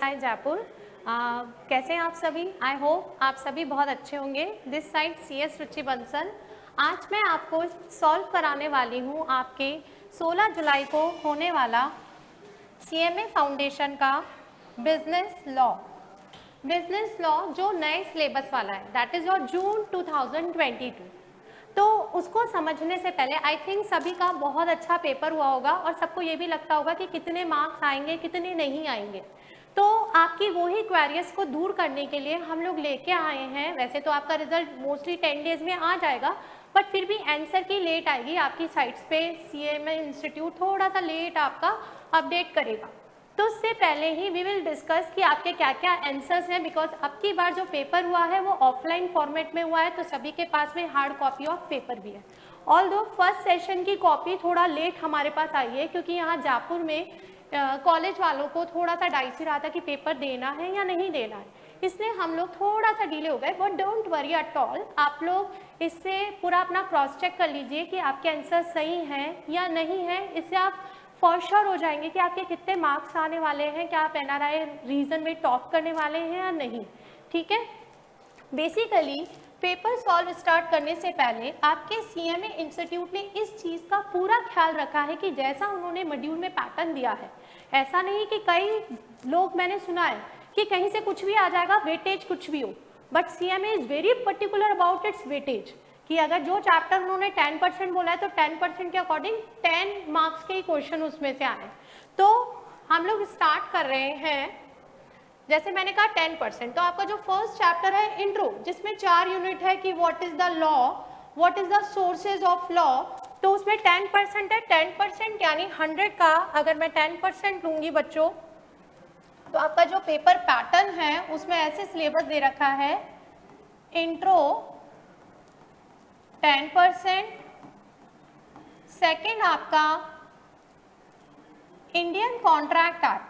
हाय जयपुर। कैसे हैं आप सभी? आई होप आप सभी बहुत अच्छे होंगे। दिस साइड CS रुचि बंसल। आज मैं आपको सॉल्व कराने वाली हूँ आपके 16 जुलाई को होने वाला CMA फाउंडेशन का बिजनेस लॉ जो नए सिलेबस वाला है, दैट इज योर जून 2022। तो उसको समझने से पहले आई थिंक सभी का बहुत अच्छा पेपर हुआ होगा और सबको ये भी लगता होगा कि कितने मार्क्स आएंगे कितने नहीं आएंगे। तो आपकी वही क्वेरीज को दूर करने के लिए हम लोग लेके आए हैं। वैसे तो आपका रिजल्ट मोस्टली 10 डेज में आ जाएगा, बट फिर भी आंसर की लेट आएगी आपकी साइट्स पे। CMA इंस्टीट्यूट थोड़ा सा लेट आपका अपडेट करेगा। तो उससे पहले ही वी विल डिस्कस कि आपके क्या क्या आंसर्स हैं, बिकॉज अब की बार जो पेपर हुआ है वो ऑफलाइन फॉर्मेट में हुआ है, तो सभी के पास में हार्ड कॉपी ऑफ पेपर भी है। ऑल्दो फर्स्ट सेशन की कॉपी थोड़ा लेट हमारे पास आई है, क्योंकि यहाँ जयपुर में कॉलेज वालों को थोड़ा सा डाइसी रहा था कि पेपर देना है या नहीं देना है, इसलिए हम लोग थोड़ा सा डिले हो गए। But don't worry at all, आप लोग इससे पूरा अपना क्रॉस चेक कर लीजिए कि आपके आंसर सही हैं या नहीं है। इससे आप फॉर श्योर हो जाएंगे कि आपके कितने मार्क्स आने वाले हैं, क्या आप NRI रीजन में टॉप करने वाले हैं या नहीं। ठीक है, बेसिकली पेपर सॉल्व स्टार्ट करने से पहले आपके CMA इंस्टीट्यूट ने इस चीज़ का पूरा ख्याल रखा है कि जैसा उन्होंने मॉड्यूल में पैटर्न दिया है, ऐसा नहीं कि कई लोग मैंने सुना है कि कहीं से कुछ भी आ जाएगा, वेटेज कुछ भी हो, but CMA is very particular about it's weightage कि अगर जो चैप्टर उन्होंने 10% बोला है तो 10% के अकॉर्डिंग 10 मार्क्स के ही क्वेश्चन उसमें से आए। तो हम लोग स्टार्ट कर रहे हैं, जैसे मैंने कहा 10%, तो आपका जो फर्स्ट चैप्टर है इंट्रो, जिसमें 4 यूनिट है कि what is the law, what is the sources of law, तो उसमें 10% है। 10% यानी 100 का अगर मैं 10% लूंगी बच्चों, तो आपका जो पेपर पैटर्न है उसमें ऐसे सिलेबस दे रखा है, इंट्रो 10%, सेकेंड आपका Indian contract act,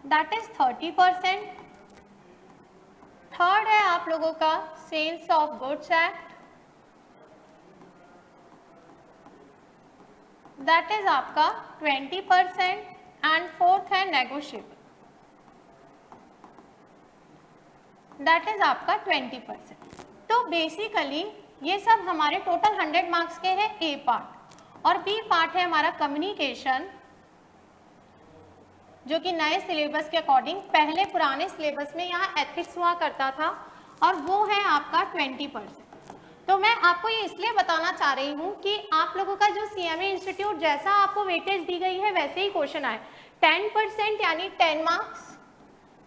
that is 30%, third है आप लोगों का sales of goods act, that is आपका 20%, एंड फोर्थ है नेगोशिएबल, दैट इज आपका 20%। तो बेसिकली ये सब हमारे टोटल 100 मार्क्स के हैं A पार्ट, और B पार्ट है हमारा कम्युनिकेशन, जो कि नए सिलेबस के अकॉर्डिंग, पहले पुराने सिलेबस में यहाँ एथिक्स हुआ करता था, और वो है आपका 20%। तो मैं आपको ये इसलिए बताना चाह रही हूँ कि आप लोगों का जो CMA इंस्टीट्यूट जैसा आपको वेटेज दी गई है वैसे ही क्वेश्चन आए। 10% यानी 10 मार्क्स,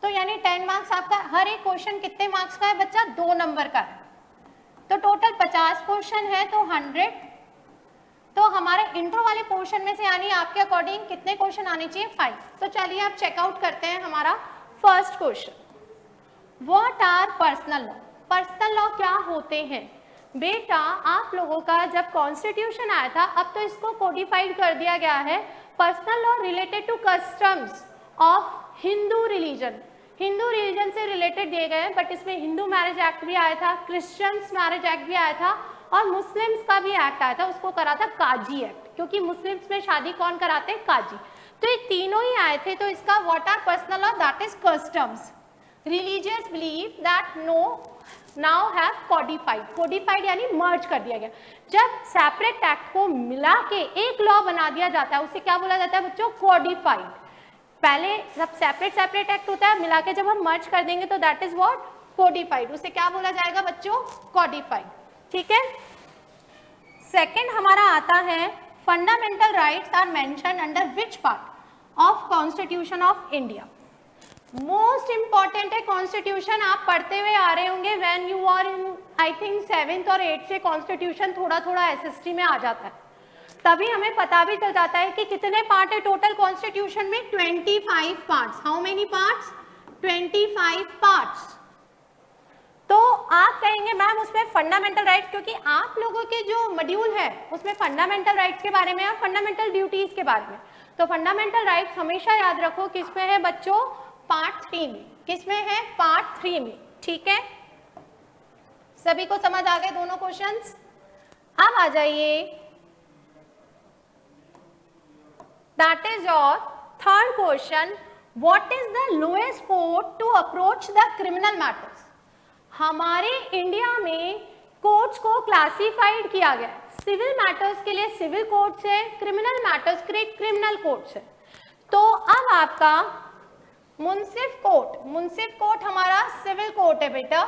तो यानी 10 मार्क्स आपका हर एक क्वेश्चन कितने मार्क्स का है बच्चा? 2 नंबर का है। तो टोटल 50 क्वेश्चन है, तो 100। तो हमारे इंट्रो वाले पोर्शन में से यानी आपके अकॉर्डिंग कितने क्वेश्चन आने चाहिए? 5। तो चलिए आप चेकआउट करते हैं हमारा first question. What are personal law? Personal law क्या होते हैं? बेटा आप लोगों का जब कॉन्स्टिट्यूशन आया था, अब तो इसको कोडिफाइड कर दिया गया है। Personal law related to customs of Hindu religion, Hindu religion से रिलेटेड दिए गए हैं, बट इसमें हिंदू मैरिज एक्ट भी आया था, क्रिश्चियंस मैरिज एक्ट भी आया था, और मुस्लिम्स का भी एक्ट आया था, उसको करा था काजी एक्ट, क्योंकि मुस्लिम्स में शादी कौन कराते हैं? काजी। तो ये तीनों ही आए थे। तो इसका what are personal law? That is customs. Religious belief that no now have codified, codified यानी मर्ज कर दिया गया। जब सेपरेट एक्ट को मिला के एक लॉ बना दिया जाता है, उसे क्या बोला जाता है बच्चों? कोडिफाइड। पहले जब सेपरेट एक्ट होता है, मिला के जब हम मर्ज कर देंगे तो दैट इज व्हाट? कोडिफाइड। उसे क्या बोला जाएगा बच्चों? कोडिफाइड। ठीक है। सेकंड हमारा आता है, fundamental rights are mention under which part of constitution of India? Most important है कॉन्स्टिट्यूशन, आप पढ़ते हुए आ रहे होंगे when you are in I think 7th और 8th से कॉन्स्टिट्यूशन थोड़ा थोड़ा SST में आ जाता है, तभी हमें पता भी चल जाता है कि कितने पार्ट है टोटल कॉन्स्टिट्यूशन में? 25 parts. How many parts? 25 parts. तो आप कहेंगे मैम उसमें फंडामेंटल राइट्स, क्योंकि आप लोगों के जो मॉड्यूल है उसमें फंडामेंटल राइट्स के बारे में और फंडामेंटल ड्यूटीज के बारे में, तो फंडामेंटल राइट्स हमेशा याद रखो किसमें है बच्चों? पार्ट 3 में। किसमें है? पार्ट 3 में। ठीक है, सभी को समझ आ गए दोनों क्वेश्चंस? अब आ जाइए, that is your third question, what is the lowest court to approach the criminal matters. हमारे इंडिया में कोर्ट्स को क्लासिफाइड किया गया है, सिविल मैटर्स के लिए सिविल कोर्ट्स है, क्रिमिनल मैटर्स के लिए क्रिमिनल कोर्ट्स है। तो अब आपका मुंसिफ कोर्ट हमारा सिविल कोर्ट है बेटा,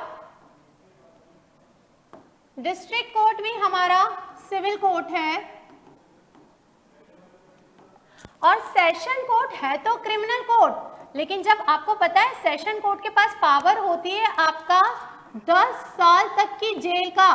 डिस्ट्रिक्ट कोर्ट भी हमारा सिविल कोर्ट है, और सेशन कोर्ट है तो क्रिमिनल कोर्ट, लेकिन जब आपको पता है सेशन कोर्ट के पास पावर होती है आपका 10 साल तक की जेल का,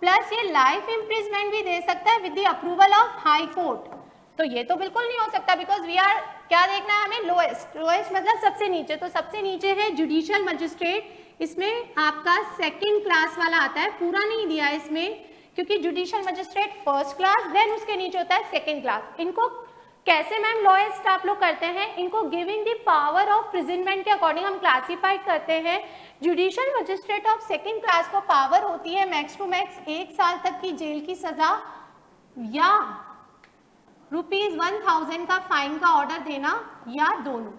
प्लस ये लाइफ इम्प्रिजमेंट भी दे सकता है with the approval of high court. तो ये तो बिल्कुल नहीं हो सकता, बिकॉज वी आर, क्या देखना है हमें, लोएस्ट मतलब सबसे नीचे। तो सबसे नीचे है जुडिशियल मजिस्ट्रेट, इसमें आपका सेकंड क्लास वाला आता है, पूरा नहीं दिया है इसमें क्योंकि judicial magistrate first class, then उसके नीचे होता है सेकंड क्लास। इनको कैसे मैम लोएस्ट आप लोग करते हैं, इनको गिविंग द पावर ऑफ प्रिजनमेंट के अकॉर्डिंग हम क्लासिफाइड करते हैं। Judicial magistrate of second class को पावर होती है मैक्स टू मैक्स 1 साल तक की जेल की सजा या ₹1000 का फाइन का ऑर्डर देना, या दोनों।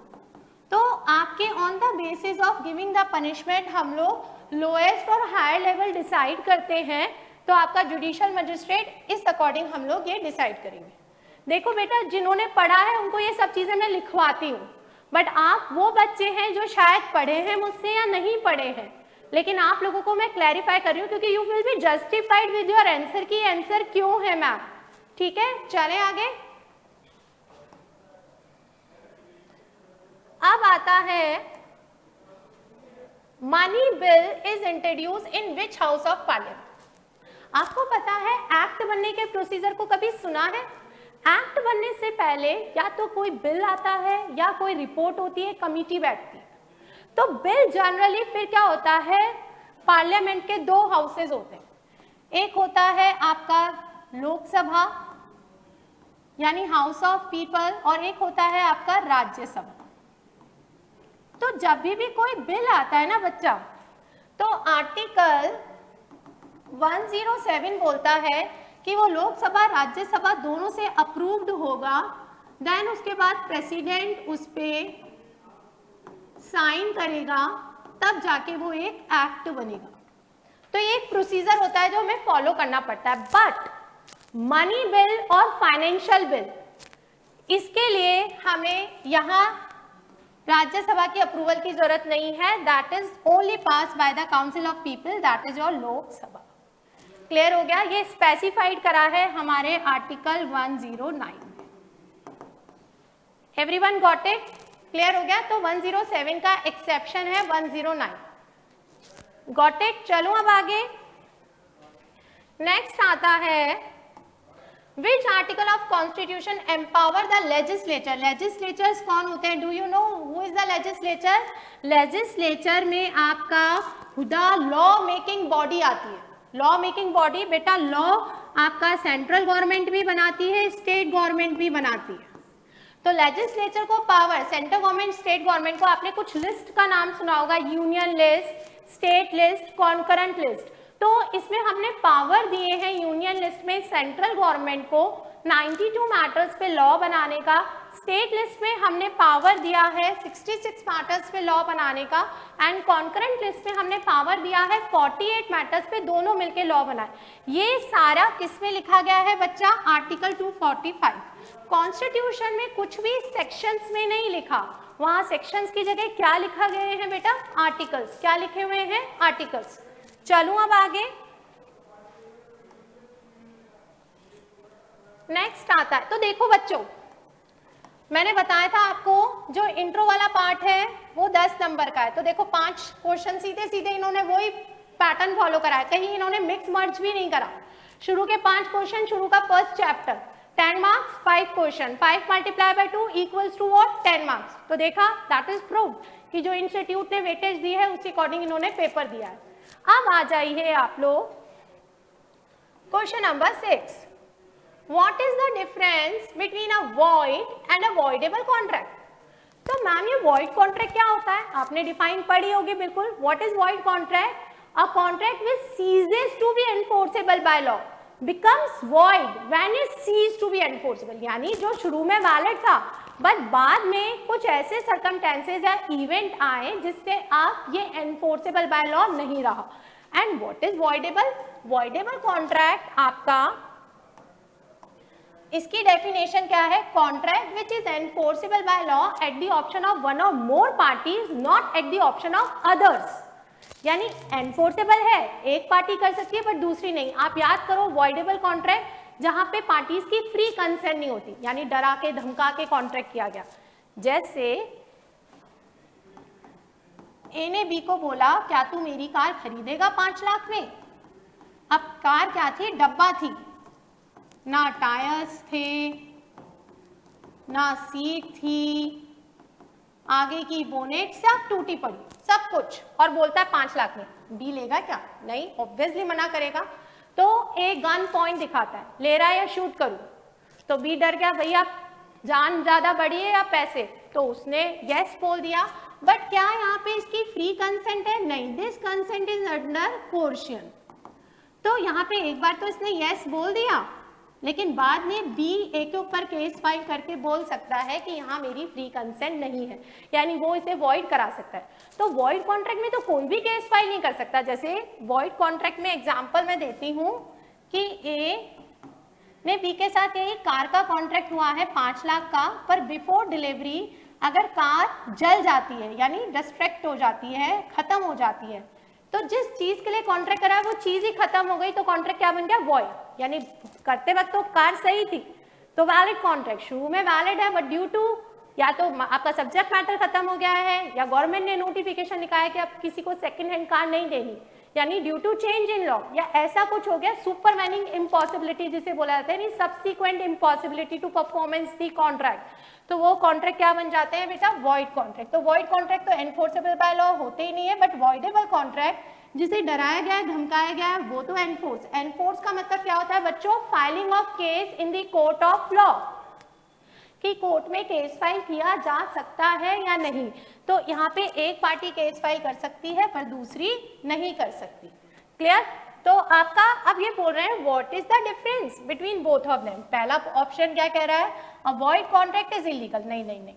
तो आपके on the basis of giving the punishment हम लोग लोएस्ट और हायर लेवल डिसाइड करते हैं। तो आपका जुडिशियल मजिस्ट्रेट इस अकॉर्डिंग हम लोग ये डिसाइड करेंगे। देखो बेटा, जिन्होंने पढ़ा है उनको ये सब चीजें मैं लिखवाती हूँ, बट आप वो बच्चे हैं जो शायद पढ़े हैं मुझसे या नहीं पढ़े हैं, लेकिन आप लोगों को मैं क्लैरिफाई कर रही हूँ क्योंकि you will be justified with your answer की आंसर क्यों है मैम। ठीक है, चले आगे। अब आता है money bill is introduce in which house of parliament. आपको पता है एक्ट बनने के प्रोसीजर को कभी सुना है? एक्ट बनने से पहले या तो कोई बिल आता है या कोई रिपोर्ट होती है, कमिटी बैठती है। तो बिल जनरली फिर क्या होता है, पार्लियामेंट के 2 हाउसेज होते हैं, एक होता है आपका लोकसभा यानी हाउस ऑफ पीपल, और एक होता है आपका राज्यसभा। तो जब भी कोई बिल आता है ना बच्चा, तो आर्टिकल 107 बोलता है कि वो लोकसभा राज्यसभा दोनों से अप्रूव्ड होगा, देन उसके बाद प्रेसिडेंट उस पे साइन करेगा, तब जाके वो एक एक्ट बनेगा। तो ये एक प्रोसीजर होता है जो हमें फॉलो करना पड़ता है। बट मनी बिल और फाइनेंशियल बिल, इसके लिए हमें यहाँ राज्यसभा की अप्रूवल की जरूरत नहीं है, that is only pass by the council of people, that is your Lok Sabha. Clear हो गया? ये स्पेसिफाइड करा है हमारे आर्टिकल 109 में। Everyone got it? क्लियर हो गया? तो 107 का एक्सेप्शन है 109। Got it? चलो अब आगे। नेक्स्ट आता है Which article of Constitution empower the legislature? Legislatures कौन होते हैं? Do you know who is the legislature? Legislature में आपका खुदा लॉ मेकिंग बॉडी आती है। लॉ मेकिंग बॉडी बेटा, लॉ आपका सेंट्रल गवर्नमेंट भी बनाती है, स्टेट गवर्नमेंट भी बनाती है। तो लेजिस्लेचर को power, central government state government को, आपने कुछ लिस्ट का नाम सुना होगा, union list, state list, concurrent list. तो इसमें हमने पावर दिए हैं यूनियन लिस्ट में सेंट्रल गवर्नमेंट को 92 मैटर्स पे लॉ बनाने का, स्टेट लिस्ट में हमने पावर दिया है 66 मैटर्स पे लॉ बनाने का, एंड कॉन्करेंट लिस्ट में हमने पावर दिया है 48 मैटर्स पे दोनों मिलके लॉ बनाए। ये सारा किस में लिखा गया है बच्चा? आर्टिकल 245। कॉन्स्टिट्यूशन में कुछ भी सेक्शंस में नहीं लिखा, वहां सेक्शंस की जगह क्या लिखा गए हैं बेटा? आर्टिकल्स। क्या लिखे हुए हैं? आर्टिकल्स। चलूं अब आगे। नेक्स्ट आता है, तो देखो बच्चों, मैंने बताया था आपको जो इंट्रो वाला पार्ट है वो 10 नंबर का है। तो देखो 5 क्वेश्चन सीधे सीधे इन्होंने वही पैटर्न फॉलो करा है, कहीं इन्होंने मिक्स मर्ज भी नहीं करा। शुरू के 5 क्वेश्चन, शुरू का first chapter, 10 marks 5 question, 5 multiply by 2 equals to what? 10 marks. तो देखा, दैट इज प्रूव्ड कि जो इंस्टीट्यूट ने वेटेज दी है उसी अकॉर्डिंग इन्होंने पेपर दिया है। अब आ जाइए आप लोग question number 6। What is the difference between a void and a voidable contract? तो मैम ये वॉइड कॉन्ट्रैक्ट क्या होता है? आपने डिफाइन पढ़ी होगी बिल्कुल। What is void contract? A contract which ceases to be enforceable by law. becomes void when it cease to be enforceable, यानी जो शुरू में वैलिड था बट बाद में कुछ ऐसे सर्कमस्टेंसेज या इवेंट आए जिससे आप ये एनफोर्सेबल बाय लॉ नहीं रहा। And what is voidable? Voidable contract आपका, इसकी डेफिनेशन क्या है? Contract which is enforceable by law at the option of one or more parties, not at the option of others. यानी एनफोर्सेबल है, एक party कर सकती है बट दूसरी नहीं। आप याद करो वॉइडेबल कॉन्ट्रैक्ट जहां पे पार्टीज की फ्री कंसेंट नहीं होती, यानी डरा के धमका के कॉन्ट्रैक्ट किया गया। जैसे ए ने बी को बोला क्या तू मेरी कार खरीदेगा 5 लाख में। अब कार क्या थी? डब्बा थी, ना टायर्स थे, ना सीट थी, आगे की बोनेट सब टूटी पड़ी, सब कुछ, और बोलता है 5 लाख में। बी लेगा क्या? नहीं, ऑब्वियसली मना करेगा। तो एक गन पॉइंट दिखाता है, ले रहा है या शूट करूं? तो बी डर गया, भैया जान ज्यादा बड़ी है या पैसे? तो उसने यस बोल दिया। बट क्या यहाँ पे इसकी फ्री कंसेंट है? नहीं, this consent is under coercion. तो यहाँ पे एक बार तो इसने यस बोल दिया, लेकिन बाद में बी ए के ऊपर केस फाइल करके बोल सकता है कि यहाँ मेरी फ्री कंसेंट नहीं है, यानी वो इसे वॉइड करा सकता है। तो वॉइड कॉन्ट्रैक्ट में तो कोई भी केस फाइल नहीं कर सकता। जैसे वॉइड कॉन्ट्रैक्ट में एग्जांपल मैं देती हूँ कि ए ने बी के साथ ये कार का कॉन्ट्रैक्ट हुआ है 5 लाख का, पर बिफोर डिलीवरी अगर कार जल जाती है, यानी डिस्ट्रैक्ट हो जाती है, खत्म हो जाती है, तो जिस चीज के लिए कॉन्ट्रैक्ट करा है वो चीज ही खत्म हो गई, तो कॉन्ट्रैक्ट क्या बन गया? वॉइड। यानी करते वक्त तो कार सही थी, तो वैलिड कॉन्ट्रैक्ट, शुरू में वैलिड है, बट ड्यू टू या तो आपका सब्जेक्ट मैटर खत्म हो गया है, या गवर्नमेंट ने नोटिफिकेशन निकाला कि अब किसी को सेकंड हैंड कार नहीं देनी, यानी due to change in law, या ऐसा कुछ हो गया, सुपरवेनिंग इम्पॉसिबिलिटी जिसे बोला जाता है, subsequent impossibility to performance the contract, तो वो कॉन्ट्रैक्ट क्या बन जाते हैं बेटा? Void contract. तो वॉइड कॉन्ट्रैक्ट तो एनफोर्सेबल बाय लॉ होते ही नहीं है, बट वॉइडेबल कॉन्ट्रैक्ट जिसे डराया गया है, धमकाया गया है, वो तो एनफोर्स। एनफोर्स का मतलब क्या होता है बच्चों? Filing of case in the court of law, कि कोर्ट में केस फाइल किया जा सकता है या नहीं। तो यहाँ पे एक पार्टी केस फाइल कर सकती है पर दूसरी नहीं कर सकती। क्लियर? तो आपका अब ये बोल रहे हैं what is the difference between both of them. पहला ऑप्शन क्या कह रहा है? Avoid contract is illegal. नहीं नहीं नहीं,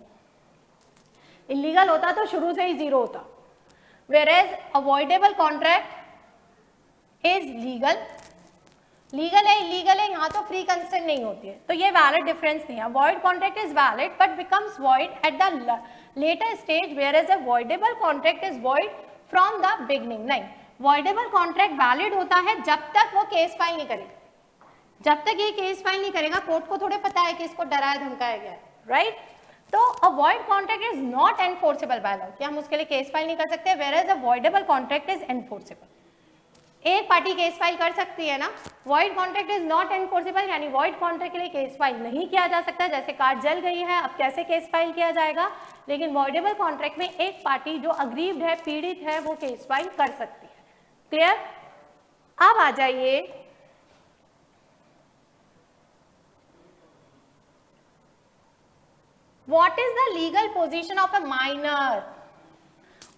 इलीगल होता तो शुरू से ही 0 होता। whereas avoidable contract is legal, legal है इलीगल है, यहाँ तो फ्री कंसेंट नहीं होती है, तो ये वैलिड डिफरेंस नहीं है। Avoid contract is valid but becomes void at the later stage, whereas avoidable contract is void from the beginning. नहीं, वॉइडेबल कॉन्ट्रैक्ट वैलिड होता है जब तक वो केस फाइल नहीं करेगा। जब तक ये केस फाइल नहीं करेगा, कोर्ट को थोड़े पता है कि इसको डराया धमकाया गया है, राइट? तो avoid contract is not enforceable by law, कि हम उसके लिए केस फाइल नहीं कर सकते, whereas avoidable contract is enforceable. एक पार्टी केस फाइल कर सकती है ना। Void contract is not enforceable, यानी वॉइड कॉन्ट्रैक्ट के लिए केस फाइल नहीं किया जा सकता। जैसे कार जल गई है, अब कैसे केस फाइल किया जाएगा? लेकिन वॉइडेबल कॉन्ट्रैक्ट में एक पार्टी जो अग्रीव्ड है, पीड़ित है, वो केस फाइल कर सकती है। क्लियर? अब आ जाइए what is the legal position of a minor?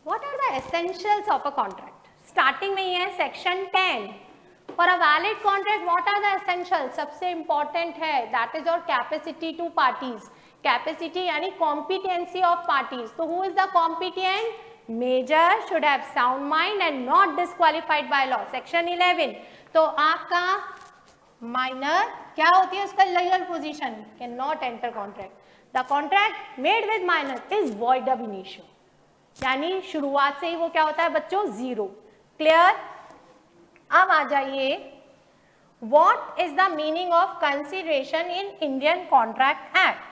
What are the essentials of a contract? Starting में ये है section 10। For a valid contract what are the essential? सबसे इंपॉर्टेंट है that is your capacity to parties. Capacity यानी competency of parties. तो who is the competent? Major should have sound mind and not disqualified by law, section 11। तो आपका minor क्या होती है उसका legal position? Can not enter contract. The contract made with minor is void ab initio, यानी शुरुआत से ही वो क्या होता है बच्चों? 0। क्लियर? अब आ जाइए What is the meaning of consideration in Indian Contract Act?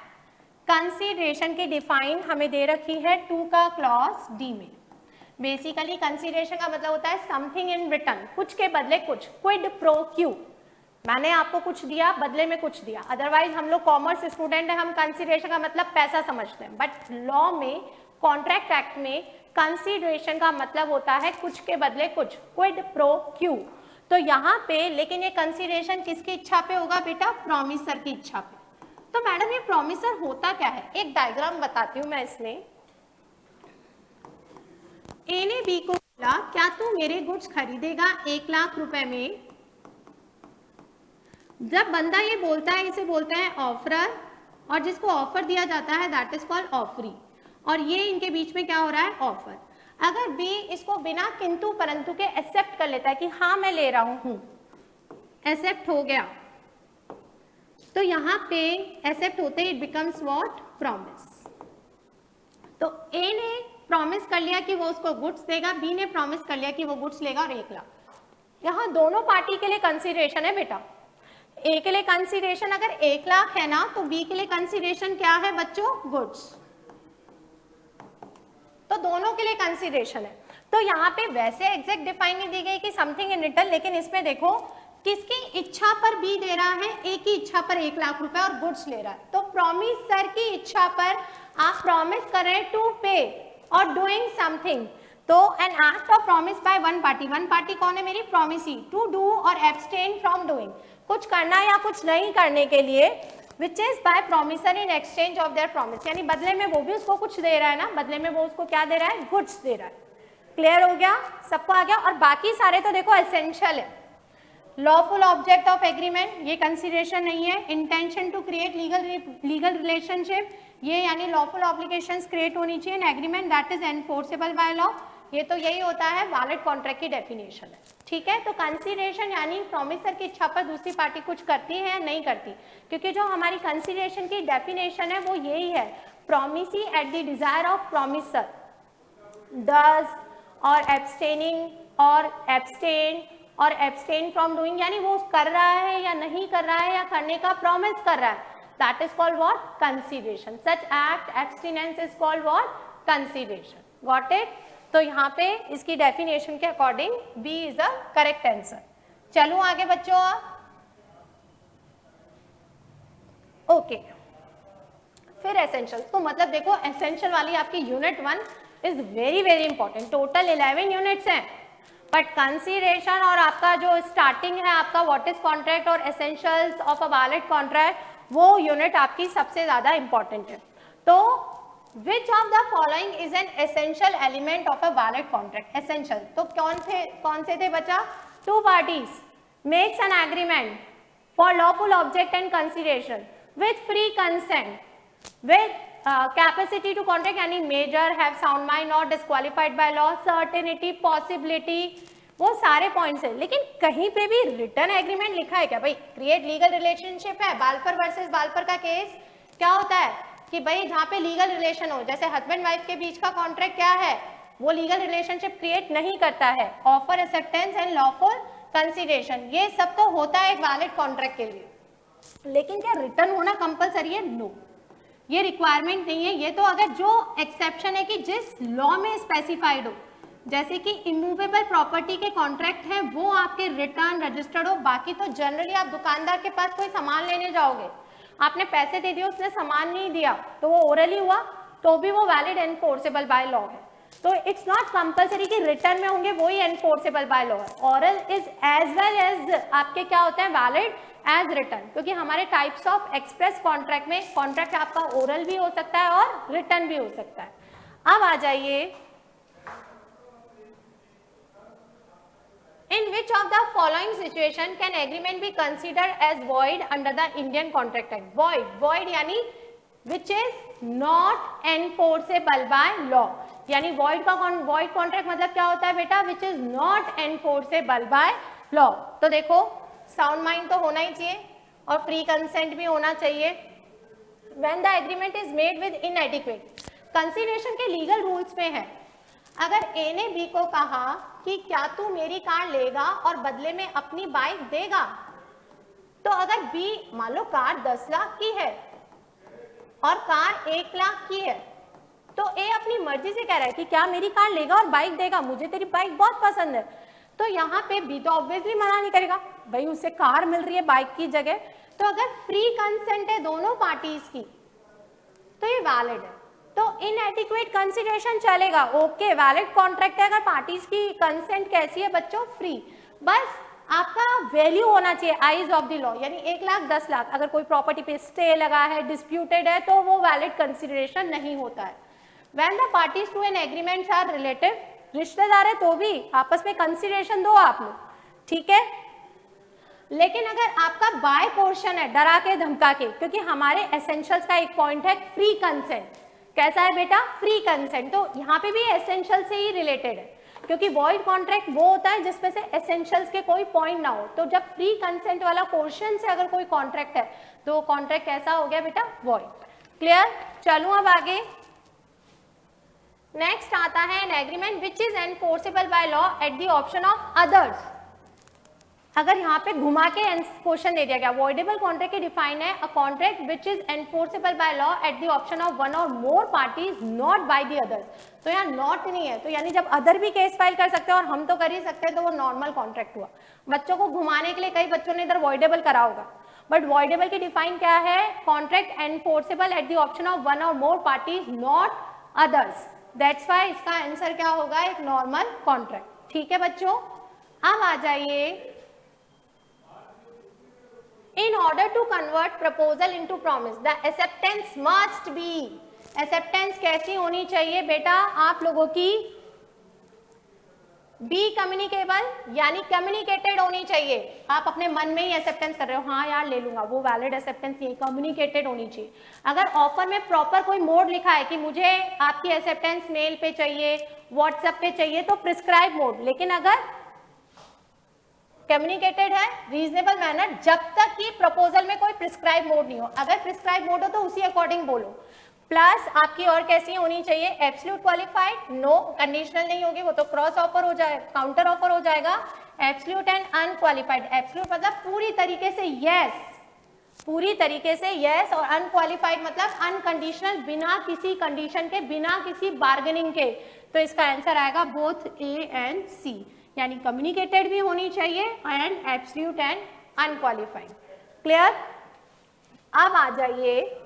Consideration की डिफाइन हमें दे रखी है 2 का क्लॉज डी में। बेसिकली कंसीडरेशन का मतलब होता है समथिंग इन रिटर्न, कुछ के बदले कुछ, क्विड प्रो क्यू। मैंने आपको कुछ दिया, बदले में कुछ दिया। अदरवाइज हम लोग कॉमर्स स्टूडेंट हैं, हम कंसीडरेशन का मतलब पैसा समझते हैं, बट लॉ में, कॉन्ट्रैक्ट एक्ट में कंसीडरेशन का मतलब होता है कुछ के बदले कुछ, क्विड प्रो क्यू। तो यहाँ पे लेकिन ये कंसीडरेशन किसकी इच्छा पे होगा बेटा? प्रॉमिसर की इच्छा पे। तो मैडम ये प्रॉमिसर होता क्या है? एक डायग्राम बताती हूँ मैं इसमें। ए ने बी को बोला क्या तू मेरे गुड्स खरीदेगा 1 लाख रुपए में, जब बंदा ये बोलता है, इसे बोलते हैं ऑफरर, और जिसको ऑफर दिया जाता है दैट इज कॉल्ड ऑफरी, और ये इनके बीच में क्या हो रहा है, ऑफर। अगर बी इसको बिना किंतु परंतु के एक्सेप्ट कर लेता है कि हाँ मैं ले रहा हूं, एक्सेप्ट हो गया, तो यहाँ पे एक्सेप्ट होते ही इट बिकम्स व्हाट, प्रॉमिस। तो ए ने प्रॉमिस कर लिया कि वो उसको गुड्स देगा, बी ने प्रॉमिस कर लिया कि वो गुड्स लेगा और 1 लाख। यहाँ दोनों पार्टी के लिए कंसीडरेशन है बेटा। ए के लिए कंसीडरेशन अगर 1 लाख है ना, तो बी के लिए कंसीडरेशन क्या है बच्चों, गुड्स। तो दोनों के लिए कंसीडरेशन है। तो यहाँ पे वैसे एग्जैक्ट डिफाइन नहीं दी गई कि समथिंग इन रिटर्न, लेकिन इसमें देखो किसकी इच्छा पर बी दे रहा है, ए की इच्छा पर 1 लाख रुपए और गुड्स ले रहा है। तो प्रॉमिसर की इच्छा पर आप प्रॉमिस कर रहे हैं टू पे और डूइंग समथिंग। तो an act of promise by one party कौन है मेरी, प्रॉमिसी, टू डू और एब्सटेन फ्रॉम डूइंग, कुछ करना या कुछ नहीं करने के लिए, which is by promiser in exchange of their promise, यानी बदले में वो भी उसको कुछ दे रहा है ना, बदले में वो उसको क्या दे रहा है, गुड्स दे रहा है। क्लियर हो गया, सबको आ गया। और बाकी सारे तो देखो एसेंशियल है। लॉफुल ऑब्जेक्ट ऑफ एग्रीमेंट, ये कंसीडरेशन नहीं है। Intention to create legal relationship, ये यानी लॉफुल ऑब्लिगेशंस क्रिएट होनी चाहिए in agreement that is enforceable by law, ये तो यही होता है वैलिड कॉन्ट्रैक्ट की डेफिनेशन है। ठीक है, तो कंसीडरेशन यानी प्रॉमिसर की इच्छा पर दूसरी पार्टी कुछ करती है या नहीं करती, क्योंकि जो हमारी कंसीडरेशन की डेफिनेशन है वो यही है, promisee at the desire of promisor does or abstaining or abstain or abstain from doing, यानी वो कर रहा है या नहीं कर रहा है या करने का प्रॉमिस कर रहा है, that is called what, consideration. Such act abstinence is called what, consideration. Got it. तो यहाँ पे इसकी डेफिनेशन के according B is a correct answer. चलो आगे बच्चों। ओके, फिर एसेंशियल। तो मतलब देखो एसेंशियल वाली आपकी unit 1 is very very important. Total 11 units हैं, बट कंसीडरेशन और आपका जो स्टार्टिंग है आपका व्हाट इज कॉन्ट्रैक्ट और essentials of a valid contract, वो यूनिट आपकी सबसे ज्यादा इंपॉर्टेंट है। तो which of the following is an essential element of a valid contract. Essential तो कौन से थे बच्चा, two parties makes an agreement for lawful object and consideration with free consent with capacity to contract, यानी major, have sound mind, not disqualified by law, certainty, possibility, वो सारे points हैं। लेकिन कहीं पे भी रिटर्न एग्रीमेंट लिखा है क्या भाई, क्रिएट लीगल रिलेशनशिप है। बालपर वर्सेस बालपर का केस क्या होता है कि भाई जहाँ पे लीगल रिलेशन हो, जैसे हस्बैंड वाइफ के बीच का कॉन्ट्रैक्ट क्या है, वो लीगल रिलेशनशिप क्रिएट नहीं करता है। Offer, acceptance and lawful consideration, ये सब तो होता है एक वैलिड कॉन्ट्रैक्ट के लिए, लेकिन क्या रिटर्न होना कंपलसरी है? नो, ये रिक्वायरमेंट नहीं है। ये तो अगर जो एक्सेप्शन है कि जिस लॉ में स्पेसिफाइड हो, जैसे कि इमूवेबल प्रॉपर्टी के कॉन्ट्रैक्ट हैं वो आपके रिटर्न रजिस्टर्ड हो। बाकी तो जनरली आप दुकानदार के पास कोई सामान लेने जाओगे, आपने पैसे दे दिए, उसने सामान नहीं दिया, तो वो ओरली हुआ तो भी वो वैलिड एनफोर्सेबल बाय लॉ है। तो इट्स नॉट कंपलसरी कि रिटर्न में होंगे वही एनफोर्सेबल बाय लॉ है। Oral is as well as आपके क्या होते हैं, वैलिड एज रिटर्न, क्योंकि हमारे टाइप्स ऑफ एक्सप्रेस कॉन्ट्रैक्ट में कॉन्ट्रैक्ट आपका ओरल भी हो सकता है और रिटर्न भी हो सकता है। अब आ जाइए, in which of the following situation can agreement be considered as void under the Indian contract act. Void यानी which is not enforceable by law, यानी वॉइड कॉन्ट्रैक्ट मतलब क्या होता है बेटा, which is not enforceable by law. तो देखो sound mind तो होना ही चाहिए और फ्री कंसेंट भी होना चाहिए। When the agreement is made with इनएडिक्वेट, consideration के लीगल रूल्स में है, अगर ए ने बी को कहा कि क्या तू मेरी कार लेगा और बदले में अपनी बाइक देगा, तो अगर बी, मान लो कार 10 लाख की है और कार 1 लाख की है, तो ए अपनी मर्जी से कह रहा है कि क्या मेरी कार लेगा और बाइक देगा, मुझे तेरी बाइक बहुत पसंद है। तो यहाँ पे बी तो ऑब्वियसली मना नहीं करेगा, भाई उसे कार मिल रही है बाइक की जगह। तो अगर फ्री कंसेंट है दोनों पार्टीज की तो ये वैलिड है। तो इनएडिक्वेट कंसीडरेशन चलेगा, ओके, वैलिड कॉन्ट्रैक्ट है अगर पार्टीज की कंसेंट कैसी है बच्चों, फ्री। बस आपका वैल्यू होना चाहिए आइज ऑफ द लॉ, यानी 1 लाख 10 लाख। अगर कोई प्रॉपर्टी पे स्टे लगा है, डिस्प्यूटेड है, तो वो वैलिड कंसीडरेशन नहीं होता है। When the parties to an agreement are relative, रिश्तेदार है तो भी आपस में कंसीडरेशन दो आप लोग, ठीक है। लेकिन अगर आपका बाय पोर्शन है डरा के धमका के, क्योंकि हमारे एसेंशियल्स का एक पॉइंट है फ्री कंसेंट, कैसा है बेटा, फ्री कंसेंट, तो यहाँ पे भी एसेंशियल से ही रिलेटेड है, क्योंकि वॉइड कॉन्ट्रैक्ट वो होता है जिसमें से एसेंशियल्स के कोई पॉइंट ना हो, तो जब फ्री कंसेंट वाला पोर्शन से अगर कोई कॉन्ट्रैक्ट है तो कॉन्ट्रैक्ट कैसा हो गया बेटा, वॉइड। क्लियर, चलूं अब आगे। नेक्स्ट आता है an agreement which is enforceable by law at the option of others. अगर यहाँ पे घुमा के क्वेश्चन दे दिया गया, वॉइडेबल कॉन्ट्रैक्ट की डिफाइन है a contract which is enforceable by law at the option of one or more parties not by the others, तो यहाँ नॉट नहीं है, तो यानी जब अदर भी केस फाइल कर सकते हैं और हम तो कर ही सकते हैं, तो वो नॉर्मल कॉन्ट्रैक्ट हुआ। बच्चों को घुमाने के लिए कई बच्चों ने इधर वॉइडेबल करा होगा, बट वॉइडेबल की डिफाइन क्या है, contract enforceable at the option of one or more parties not others, that's why इसका आंसर क्या होगा, एक नॉर्मल कॉन्ट्रैक्ट। ठीक है बच्चों, अब आ जाइए, in order to convert proposal into promise the acceptance must be, acceptance कैसी होनी चाहिए बेटा आप लोगों की, बी कम्युनिकेबल यानी कम्युनिकेटेड होनी चाहिए। आप अपने मन में ही एक्सेप्टेंस कर रहे हो, हाँ यार ले लूंगा, वो वैलिड एक्सेप्टेंस नहीं, कम्युनिकेटेड होनी चाहिए। अगर ऑफर में प्रॉपर कोई मोड लिखा है कि मुझे आपकी एक्सेप्टेंस मेल पे चाहिए, व्हाट्सएप पे चाहिए, तो प्रिस्क्राइब मोड, लेकिन अगर कम्युनिकेटेड है रीजनेबल मैनर, जब तक कि प्रपोजल में कोई प्रिस्क्राइब मोड नहीं हो, अगर प्रिस्क्राइब मोड हो तो उसी अकॉर्डिंग बोलो। प्लस आपकी और कैसी होनी चाहिए, एब्सोल्यूट क्वालिफाइड, नो कंडीशनल नहीं होगी, वो तो क्रॉस ऑफर हो जाएगा, काउंटर ऑफर हो जाएगा। एब्सोल्यूट एंड अनक्वालिफाइड, एब्सोल्यूट मतलब पूरी तरीके से यस, पूरी तरीके से यस, और अनक्वालिफाइड मतलब अनकंडीशनल, बिना किसी कंडीशन के, बिना किसी बार्गेनिंग के, तो इसका आंसर आएगा बोथ ए एंड सी, यानी कम्युनिकेटेड भी होनी चाहिए and absolute and unqualified. Clear, अब आ जाइए,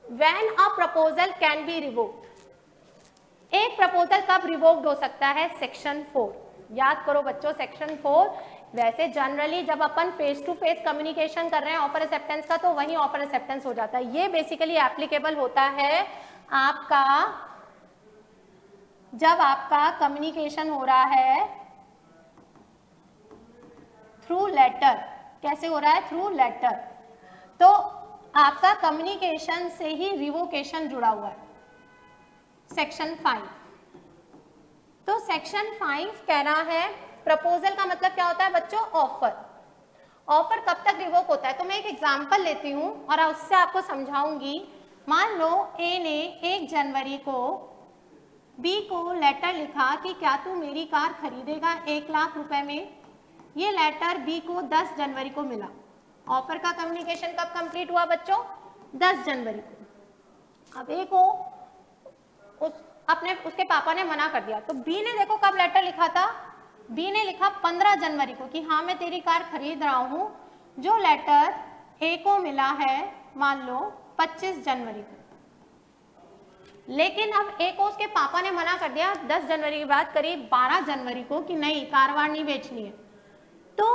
when a proposal can be revoked, एक प्रपोजल कब रिवोक्ड हो सकता है, सेक्शन 4, याद करो बच्चों सेक्शन 4। वैसे जनरली जब अपन फेस टू फेस कम्युनिकेशन कर रहे हैं ऑफर एक्सेप्टेंस का, तो वही ऑफर एक्सेप्टेंस हो जाता है। ये बेसिकली एप्लीकेबल होता है आपका जब आपका कम्युनिकेशन हो रहा है थ्रू लेटर, कैसे हो रहा है, थ्रू लेटर, तो आपका कम्युनिकेशन से ही रिवोकेशन जुड़ा हुआ है, सेक्शन 5। तो सेक्शन 5 कह रहा है प्रपोजल का मतलब क्या होता है बच्चों, ऑफर। ऑफर कब तक रिवोक होता है, तो मैं एक एग्जांपल लेती हूं और उससे आपको समझाऊंगी। मान लो ए ने 1 जनवरी को बी को लेटर लिखा कि क्या तू मेरी कार खरीदेगा 1 लाख रुपए में। ये लेटर बी को 10 जनवरी को मिला। ऑफर का कम्युनिकेशन कब कंप्लीट हुआ बच्चों, 10 जनवरी को। अब ए को उसके पापा ने मना कर दिया, तो बी ने देखो कब लेटर लिखा था, बी ने लिखा 15 जनवरी को कि हाँ मैं तेरी कार खरीद रहा हूं। जो लेटर ए को मिला है मान लो 25 जनवरी को, लेकिन अब ए को उसके पापा ने मना कर दिया 10 जनवरी के बाद करीब 12 जनवरी को कि नहीं कार वार नहीं बेचनी है। तो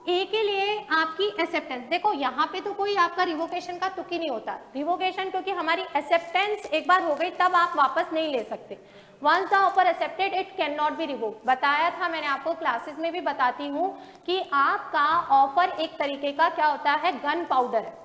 ए के लिए आपकी एक्सेप्टेंस, देखो यहाँ पे तो कोई आपका रिवोकेशन का तुक ही नहीं होता। रिवोकेशन क्योंकि हमारी एक्सेप्टेंस एक बार हो गई तब आप वापस नहीं ले सकते। Once the offer accepted it can not be revoke. बताया था मैंने आपको, क्लासेस में भी बताती हूँ कि आपका ऑफर एक तरीके का क्या होता है, गन पाउडर है।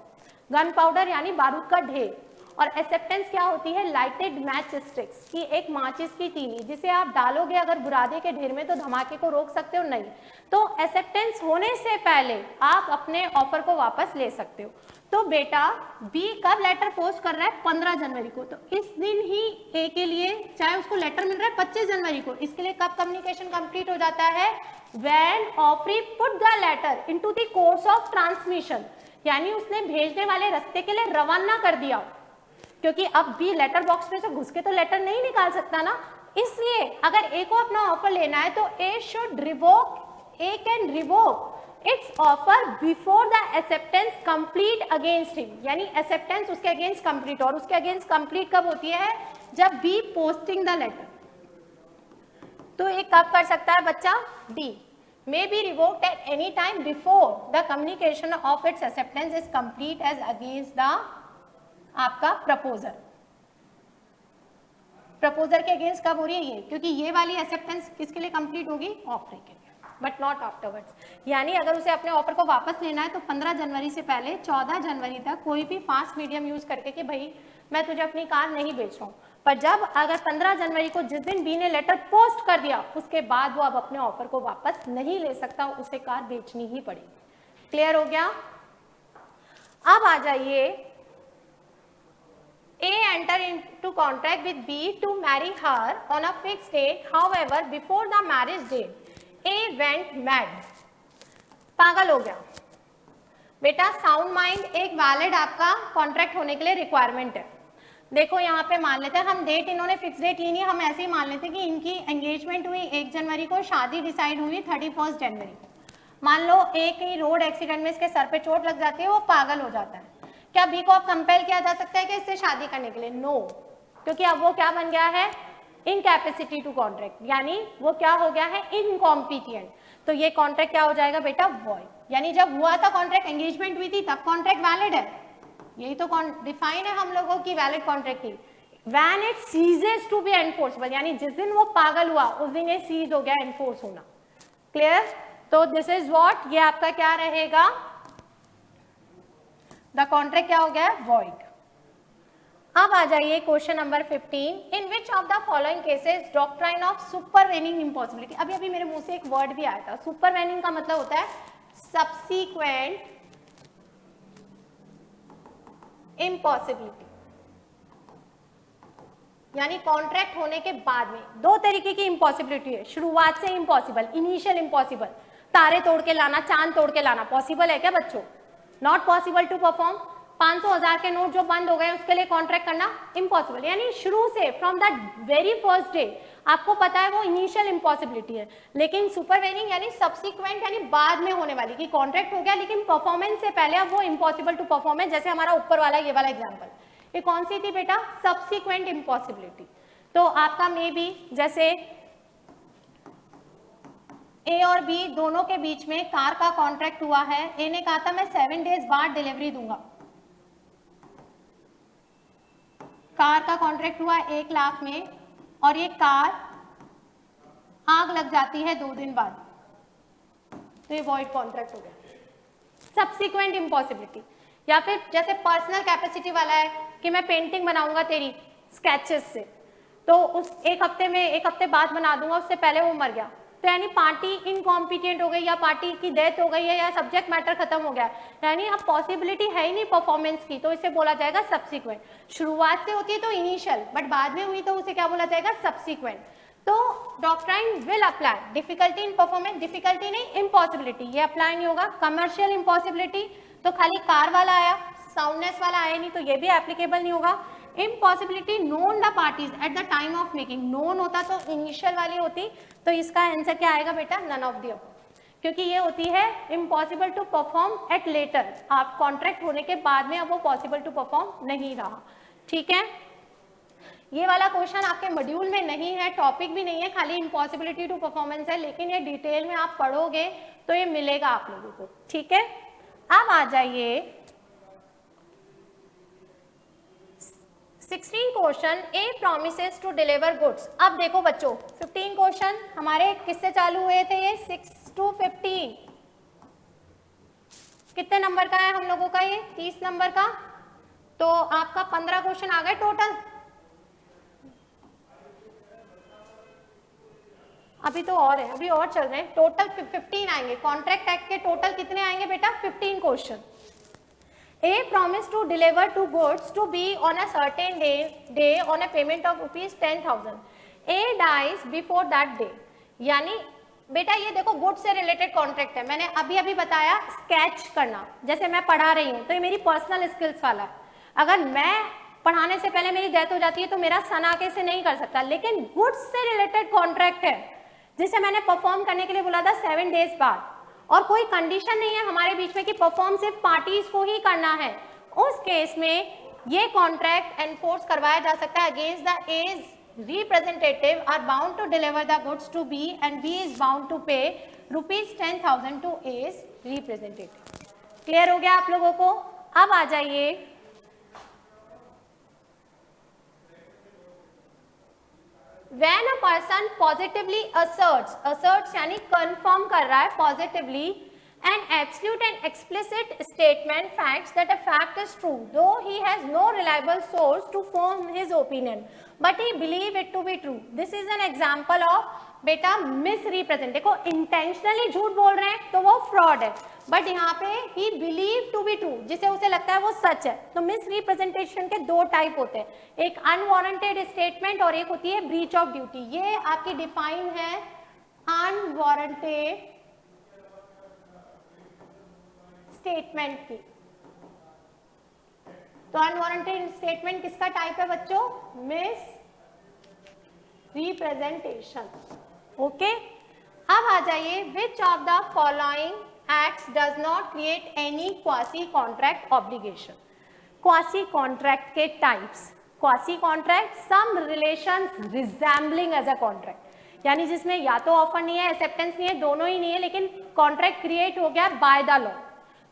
गन पाउडर यानी बारूद का ढेर, और एक्सेप्टेंस क्या होती है, लाइटेड मैच स्टिक्स की एक माचिस की तीली, जिसे आप डालोगे अगर बुरादे के ढेर में तो धमाके को रोक सकते हो नहीं। तो एक्सेप्टेंस होने से पहले आप अपने ऑफर को वापस ले सकते हो। तो बेटा बी कब लेटर पोस्ट कर रहा है, 15 जनवरी को, तो इस दिन ही ए के लिए चाहे उसको लेटर मिल रहा है 25 जनवरी को, इसके लिए कब कम्युनिकेशन कंप्लीट हो जाता है, when offeree put the letter into the course of transmission, यानी उसने भेजने वाले रास्ते के लिए रवाना कर दिया। क्योंकि अब बी लेटर बॉक्स में से घुस के तो लेटर नहीं निकाल सकता ना, इसलिए अगर ए को अपना ऑफर लेना है तो A should revoke, A can revoke its offer before the acceptance complete against him, यानी एक्सेप्टेंस उसके अगेंस्ट कंप्लीट, और उसके अगेंस्ट कंप्लीट कब होती है, जब बी पोस्टिंग द लेटर। तो ये कब कर सकता है बच्चा, D may be revoked at any time before the communication of its acceptance is complete as against the आपका प्रपोजल। प्रपोजर के अगेंस्ट कब हो रही है ये, क्योंकि ये वाली एक्सेप्टेंस किसके लिए कंप्लीट होगी, ऑफर के लिए, बट नॉट आफ्टरवर्ड्स। यानी अगर उसे अपने ऑफर को वापस लेना है तो 15 जनवरी से पहले 14 जनवरी तक कोई भी फास्ट मीडियम यूज करके कि भाई मैं तुझे अपनी कार नहीं बेच रहा हूँ, पर जब अगर 15 जनवरी को जिस दिन बी ने लेटर पोस्ट कर दिया उसके बाद वो अब अपने ऑफर को वापस नहीं ले सकता, उसे कार बेचनी ही पड़ेगी। क्लियर हो गया। अब आ जाइए, A enter into contract with B to marry her on a fixed date. However, before the marriage date, A went mad. पागल हो गया। बेटा साउंड माइंड एक वैलिड आपका कॉन्ट्रैक्ट होने के लिए रिक्वायरमेंट है। देखो यहाँ पे मान लेते हैं हम डेट, इन्होंने फिक्स डेट ली नहीं, हम ऐसे ही मान लेते हैं कि इनकी एंगेजमेंट हुई 1 जनवरी को, शादी डिसाइड हुई 31 जनवरी को। मान लो एक ही रोड एक्सीडेंट में इसके सर पे चोट लग जाती है, वो पागल हो जाता है, क्या बी को अब कंपेल किया जा सकता है कि इससे शादी करने के लिए? नो, क्योंकि अब वो क्या बन गया है, इनकैपेसिटी टू कॉन्ट्रैक्ट, यानी वो क्या हो गया है, इनकॉम्पिटिएंट। तो ये कॉन्ट्रैक्ट क्या हो जाएगा बेटा, वॉइड। यानी जब हुआ था कॉन्ट्रैक्ट, एंगेजमेंट हुई थी, तब कॉन्ट्रैक्ट वैलिड है। यही तो डिफाइन है हम लोगों की वैलिड कॉन्ट्रैक्ट की। When it ceases to be enforceable, यानी जिस दिन वो पागल हुआ उस दिन ये सीज हो गया, एनफोर्स होना। क्लियर। तो दिस इज व्हाट, ये आपका क्या रहेगा, द कॉन्ट्रैक्ट क्या हो गया, वॉइड। अब आ जाइए question number 15, in which of the following cases doctrine of supervening impossibility. अभी अभी मेरे मुंह से एक वर्ड भी आया था, सुपरवेनिंग का मतलब होता है सबसीक्वेंट इम्पॉसिबिलिटी, यानी कॉन्ट्रैक्ट होने के बाद में दो तरीके की इम्पॉसिबिलिटी है। शुरुआत से इम्पॉसिबल, इनिशियल इम्पॉसिबल, तारे तोड़ के लाना, चांद तोड़ के लाना, पॉसिबल है क्या बच्चों? Not possible to perform. 500,000 के नोट जो बंद हो गए उसके लिए कॉन्ट्रैक्ट करना इम्पॉसिबल, यानी शुरू से from the very first day आपको पता है वो इनिशियल इम्पॉसिबिलिटी है। लेकिन सुपरवेनिंग यानी सब्सिक्वेंट, यानी बाद में होने वाली, कि कॉन्ट्रैक्ट हो गया लेकिन परफॉर्मेंस से पहले अब वो इम्पॉसिबल टू परफॉर्म है। जैसे हमारा ऊपर वाला ये वाला एग्जाम्पल, ये कौन सी थी बेटा, सब्सिक्वेंट इम्पॉसिबिलिटी। तो आपका मे बी जैसे ए और बी दोनों के बीच में कार का कॉन्ट्रैक्ट हुआ है, ए ने कहा था मैं 7 डेज बाद डिलीवरी दूंगा, कार का कॉन्ट्रैक्ट हुआ 1 लाख में, और ये कार आग लग जाती है 2 दिन बाद, तो ये वॉइड कॉन्ट्रैक्ट हो गया, सब्सिक्वेंट इम्पॉसिबिलिटी। या फिर जैसे पर्सनल कैपेसिटी वाला है कि मैं पेंटिंग बनाऊंगा तेरी स्केचेस से, तो उस एक हफ्ते बाद बना दूंगा, उससे पहले वो मर गया, तो यानी पार्टी इनकॉम्पिटेंट हो गई, या पार्टी की डेथ हो गई है, या सब्जेक्ट मैटर खत्म हो गया, यानी अब पॉसिबिलिटी है ही नहीं परफॉर्मेंस की, तो इसे बोला जाएगा सब्सिक्वेंट। शुरुआत से होती है तो इनिशियल, बट बाद में हुई तो उसे क्या बोला जाएगा, सब्सिक्वेंट। तो doctrine will apply, difficulty in performance, difficulty नहीं इम्पॉसिबिलिटी, ये अप्लाई नहीं होगा। कमर्शियल इम्पॉसिबिलिटी तो खाली कार वाला आया, साउंडनेस वाला आया नहीं, तो ये भी एप्लीकेबल नहीं होगा। Impossibility known the parties at the time of making, known होता तो इनिशियल वाली होती, तो इसका आंसर क्या आएगा बेटा, नन ऑफ द अबव, क्योंकि ये होती है impossible to perform at later, आप कॉन्ट्रैक्ट होने के बाद में अब वो पॉसिबल टू परफॉर्म नहीं रहा। ठीक है, ये वाला क्वेश्चन आपके मॉड्यूल में नहीं है, टॉपिक भी नहीं है, खाली इम्पॉसिबिलिटी टू परफॉर्मेंस है, लेकिन ये डिटेल में आप पढ़ोगे तो ये मिलेगा आप लोगों को। ठीक है, अब आ जाइए 16 question, A promises to deliver goods. अब देखो बच्चों 15 क्वेश्चन हमारे किससे चालू हुए थे, ये 6 to 15, कितने नंबर का है हम लोगों का, ये 30 नंबर का, तो आपका 15 क्वेश्चन आ गए टोटल। अभी तो और है, अभी और चल रहे हैं, टोटल 15 आएंगे। कॉन्ट्रैक्ट एक्ट के टोटल कितने आएंगे बेटा, 15 question. A promised to deliver two goods to B on a certain day on a payment of ₹10,000. A dies before that day. यानी बेटा ये देखो गुड्स से रिलेटेड कॉन्ट्रैक्ट है, मैंने अभी अभी बताया स्केच करना, जैसे मैं पढ़ा रही हूँ तो ये मेरी पर्सनल स्किल्स वाला है, अगर मैं पढ़ाने से पहले मेरी डेथ हो जाती है तो मेरा सन आके से नहीं कर सकता, लेकिन गुड्स से रिलेटेड कॉन्ट्रैक्ट है जिसे मैंने परफॉर्म करने के लिए बोला था 7 डेज बाद, और कोई कंडीशन नहीं है हमारे बीच में कि परफॉर्म सिर्फ पार्टीज को ही करना है, उस केस में ये कॉन्ट्रैक्ट एनफोर्स करवाया जा सकता है against the A's representative are bound to deliver the goods to B and B is bound to pay ₹10,000 to as representative. Clear हो गया आप लोगों को। अब आ जाइए When a person positively asserts यानी confirm कर रहा है positively an absolute and explicit statement facts that a fact is true though he has no reliable source to form his opinion but he believe it to be true. This is an example of बेटा misrepresent. देखो intentionally झूठ बोल रहे हैं तो वो fraud है, but यहाँ पे ही बिलीव टू बी ट्रू, जिसे उसे लगता है वो सच है. तो मिसरिप्रेजेंटेशन के दो टाइप होते हैं, एक अनवारंटेड स्टेटमेंट और एक होती है ब्रीच ऑफ ड्यूटी. ये आपकी डिफाइन है अनवारंटेड स्टेटमेंट की. तो अनवारंटेड स्टेटमेंट किसका टाइप है बच्चों? Miss representation. ओके, अब आ जाइए, which of the following acts does not create any quasi contract obligation. Quasi contract के types. Quasi contract some relations resembling as a contract, यानी जिसमें या तो ऑफर नहीं है, एक्सेप्टेंस नहीं है, दोनों ही नहीं है, लेकिन कॉन्ट्रैक्ट क्रिएट हो गया बाय द लॉ.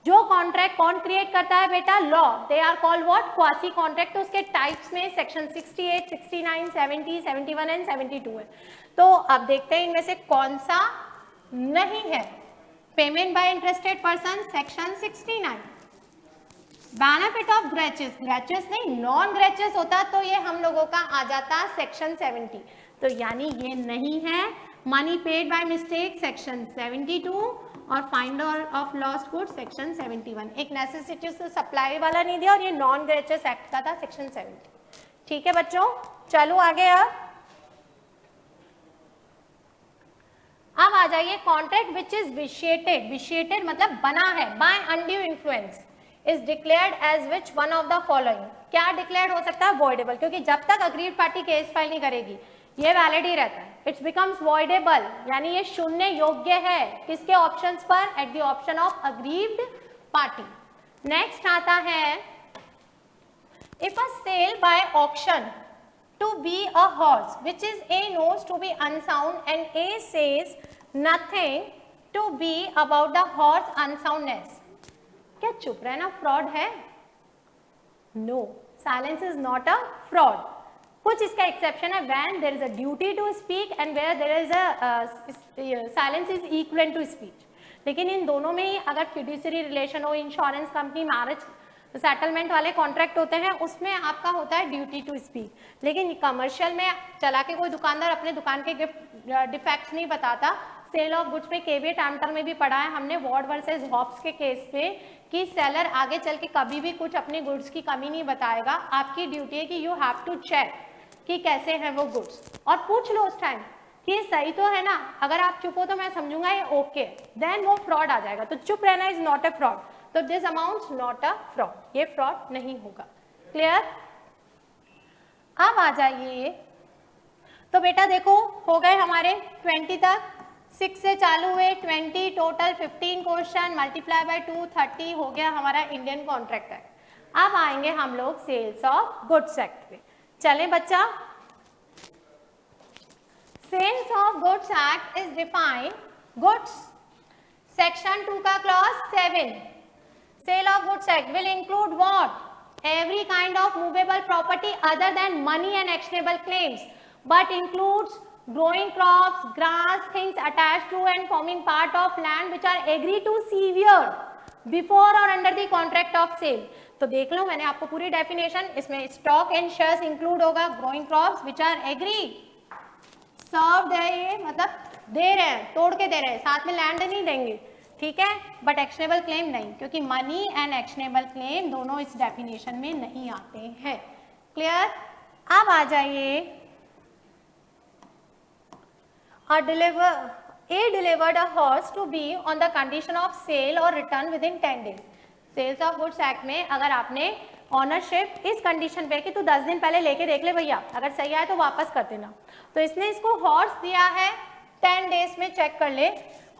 जो कॉन्ट्रैक्ट कौन क्रिएट करता है बेटा? Law. They are called what? Quasi contract. तो उसके टाइप्स में सेक्शन 68, 69, 70, 71 एंड 72 है. तो अब देखते हैं इनमें से कौन सा नहीं है. Payment by interested person section 69. Benefit of gratuitous, gratuitous नहीं नॉन ग्रेचेस होता तो ये हम लोगों का आ जाता सेक्शन 70. तो यानी ये नहीं है. Money paid by mistake section 72 और finder of lost goods section 71. एक नेसेसिटी से सप्लाई वाला नहीं दिया और ये नॉन ग्रेचेस एक्ट का था सेक्शन 70. ठीक है बच्चों, चलो आगे. अब आ जाइए कॉन्ट्रैक्ट विच इज विशिएटेड. विशिएटेड मतलब बना है by undue influence is declared as which one of the following. क्या डिक्लेयर्ड हो सकता है? वॉइडेबल, क्योंकि जब तक अग्रीड पार्टी केस फाइल नहीं करेगी ये वैलिड ही रहता है. इट्स बिकम्स वॉइडेबल, यानी ये शून्य योग्य है. किसके ऑप्शंस पर? At the option of aggrieved party. Next आता है, if a sale by auction to be a horse which is A knows to be unsound and A says nothing to be about the horse unsoundness. क्या चुप रहना fraud है? No, silence is not a fraud. कुछ इसका exception है, when there is a duty to speak and where there is a silence is equivalent to speech. लेकिन इन दोनों में ही अगर फिड्यूसरी रिलेशन हो, इंश्योरेंस कंपनी, मैरिज सेटलमेंट वाले कॉन्ट्रैक्ट होते हैं, उसमें आपका होता है ड्यूटी टू स्पीक. लेकिन कमर्शियल में चला के कोई दुकानदार अपने दुकान के डिफेक्ट्स नहीं बताता. सेल ऑफ गुड्स पे केविएट एम्पटर में भी पढ़ा है हमने वॉर्ड वर्सेस हॉब्स के केस पे कि सेलर आगे चल के कभी भी कुछ अपने गुड्स की कमी नहीं बताएगा. आपकी ड्यूटी है कि यू हैव टू चेक कि कैसे हैं वो गुड्स और पूछ लो उस टाइम कि ये सही तो है ना. अगर आप चुप हो तो मैं समझूंगा ये ओके, देन वो फ्रॉड आ जाएगा. तो चुप रहना इज नॉट अ फ्रॉड. तो this amount not a fraud, ये फ्रॉड नहीं होगा. क्लियर? अब आ जाइए, तो बेटा देखो हो गए हमारे 20 तक. 6 से चालू हुए 20, टोटल 15 क्वेश्चन, मल्टीप्लाई बाय 2 30 हो गया हमारा इंडियन कॉन्ट्रैक्ट एक्ट. अब आएंगे हम लोग सेल्स ऑफ गुड्स एक्ट पे. चले बच्चा, sales of goods act is defined goods section 2 का clause 7. Sale of goods act will include what? Every kind of movable property other than money and actionable claims, but includes growing crops, grass, things attached to and forming part of land which are agreed to severed before or under the contract of sale. तो देख लो मैंने आपको पूरी definition, इसमें stock and shares include होगा, growing crops which are agreed served है, ये मतलब दे रहे हैं, तोड़ के दे रहे हैं, साथ में लैंड नहीं देंगे. ठीक है, बट एक्शनेबल क्लेम नहीं, क्योंकि मनी एंड एक्शनेबल क्लेम दोनों इस डेफिनेशन में नहीं आते हैं. क्लियर? अब आ जाइए, A delivered a horse to B on the condition of sale or return within 10 days. Sales of goods act में अगर आपने ऑनरशिप इस कंडीशन पे कि तू 10 दिन पहले लेके देख ले भैया, अगर सही आए तो वापस कर देना. तो इसने इसको हॉर्स दिया है, 10 डेज में चेक कर ले.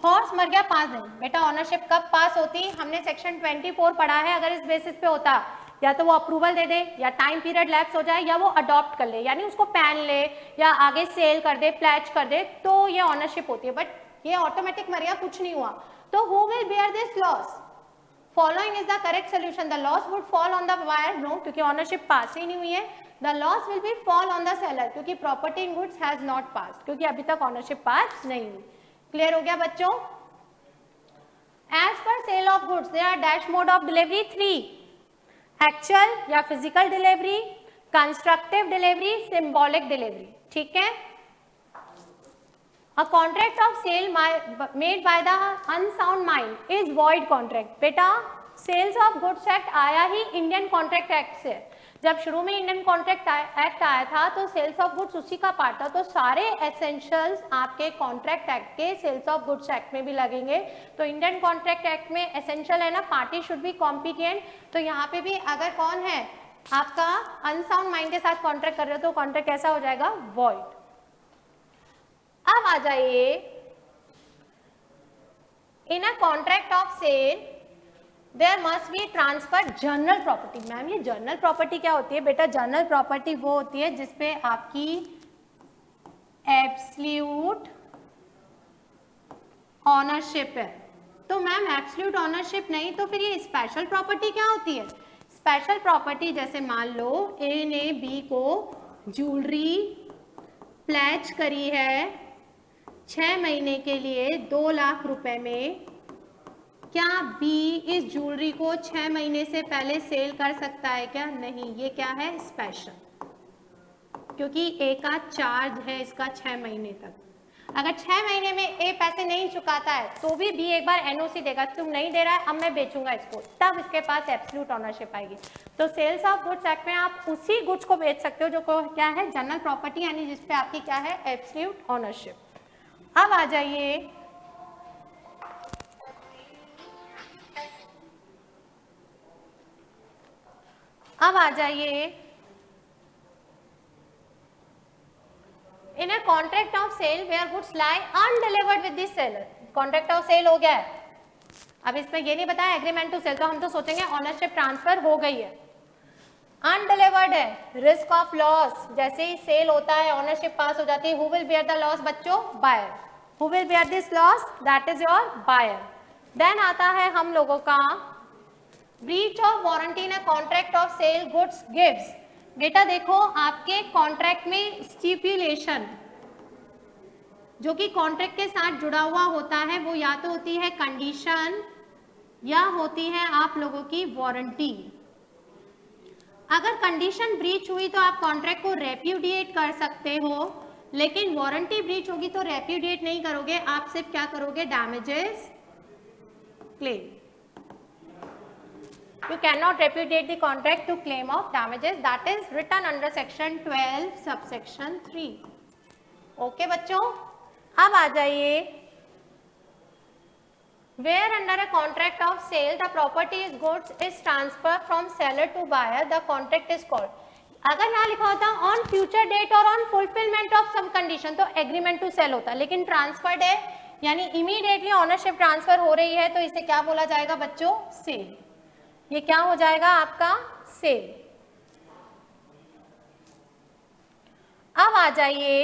हॉर्स मर गया 5 दिन. बेटा ऑनरशिप कब पास होती? हमने सेक्शन 24 पढ़ा है. अगर इस बेसिस पे होता या तो वो अप्रूवल दे दे, या टाइम पीरियड लैप्स हो जाए, या वो अडॉप्ट कर ले, यानी उसको पहन ले या आगे सेल कर दे, प्लेज कर दे, तो ये ऑनरशिप होती है. बट ये ऑटोमेटिक मर गया, कुछ नहीं हुआ, तो who will bear this loss? Following is the correct solution, the loss would fall on the buyer, no, क्योंकि ऑनरशिप पास ही नहीं हुई है. The loss will be fall on the seller, क्योंकि property in goods has not pass, क्योंकि अभी तक ownership पास नहीं हुई. क्लियर हो गया बच्चों? एज पर sale of goods there are dash mode of delivery 3, actual या physical delivery, constructive delivery, symbolic delivery. ठीक है. A contract of sale made by the unsound mind is void contract. बेटा सेल्स ऑफ गुड्स एक्ट आया ही Indian contract act से. जब शुरू में Indian contract act आया था तो सेल्स ऑफ गुड्स उसी का पार्ट था. तो सारे एसेंशियल्स आपके कॉन्ट्रैक्ट एक्ट के सेल्स ऑफ गुड्स एक्ट में भी लगेंगे. तो इंडियन कॉन्ट्रैक्ट एक्ट में एसेंशियल है ना, पार्टी शुड बी कॉम्पिटेंट. तो यहाँ पे भी अगर कौन है आपका अनसाउंड माइंड के साथ कॉन्ट्रैक्ट कर रहे हो तो कॉन्ट्रैक्ट कैसा हो जाएगा? वॉइड. अब आ जाइए, in a contract of sale there must be transfer general property. Ma'am ये जनरल प्रॉपर्टी क्या होती है? बेटा जनरल प्रॉपर्टी वो होती है जिसपे आपकी एब्सल्यूट ऑनरशिप है. तो मैम एब्सल्यूट ऑनरशिप नहीं तो फिर ये स्पेशल प्रॉपर्टी क्या होती है? स्पेशल प्रॉपर्टी जैसे मान लो ए ने बी को ज्वेलरी प्लेज करी है 6 महीने के लिए 2 लाख रुपए में, क्या बी इस ज्वेलरी को 6 महीने से पहले सेल कर सकता है क्या? नहीं. ये क्या है? स्पेशल, क्योंकि ए का चार्ज है इसका 6 महीने तक. अगर 6 महीने में ए पैसे नहीं चुकाता है तो भी बी एक बार एनओसी देगा, तुम नहीं दे रहा है अब मैं बेचूंगा इसको, तब इसके पास एब्सोल्यूट ऑनरशिप आएगी. तो सेल्स ऑफ गुड्स एक्ट में आप उसी गुड्स को बेच सकते हो जो को क्या है? जनरल प्रॉपर्टी, यानी जिसपे आपकी क्या है? Absolute ownership. अब आ जाइए, in a contract of sale where goods lie undelivered with the seller. Contract of sale हो गया है. अब इसमें ये नहीं बताया एग्रीमेंट टू सेल, तो हम तो सोचेंगे ऑनरशिप ट्रांसफर हो गई है. अनडिलीवर्ड है, रिस्क ऑफ लॉस. जैसे ही सेल होता है ऑनरशिप पास हो जाती है. Who will bear the loss बच्चों? Buyer. Who will bear this loss? That is your buyer. Then आता है हम लोगों का breach of warranty in a contract of sale goods gives. बेटा देखो आपके कॉन्ट्रैक्ट में स्टिपुलेशन जो कि कॉन्ट्रैक्ट के साथ जुड़ा हुआ होता है वो या तो होती है कंडीशन या होती है आप लोगों की वारंटी. अगर कंडीशन ब्रीच हुई तो आप कॉन्ट्रैक्ट को रेप्यूडिएट कर सकते हो, लेकिन वारंटी ब्रीच होगी तो रेप्यूडिएट नहीं करोगे, आप सिर्फ क्या करोगे? Damages claim. You can not repudiate the contract to claim of damages. That is written under section 12 subsection 3. Okay बच्चों. अब आ जाइए, where under a contract of sale the property is goods is transfer from seller to buyer, the contract is called. अगर यहाँ लिखा होता on future date और on fulfilment of some condition तो एग्रीमेंट टू सेल होता, लेकिन transferred है यानी इमीडिएटली ऑनरशिप ट्रांसफर हो रही है तो इसे क्या बोला जाएगा बच्चों? सेल. ये क्या हो जाएगा आपका? सेल. अब आ जाइए,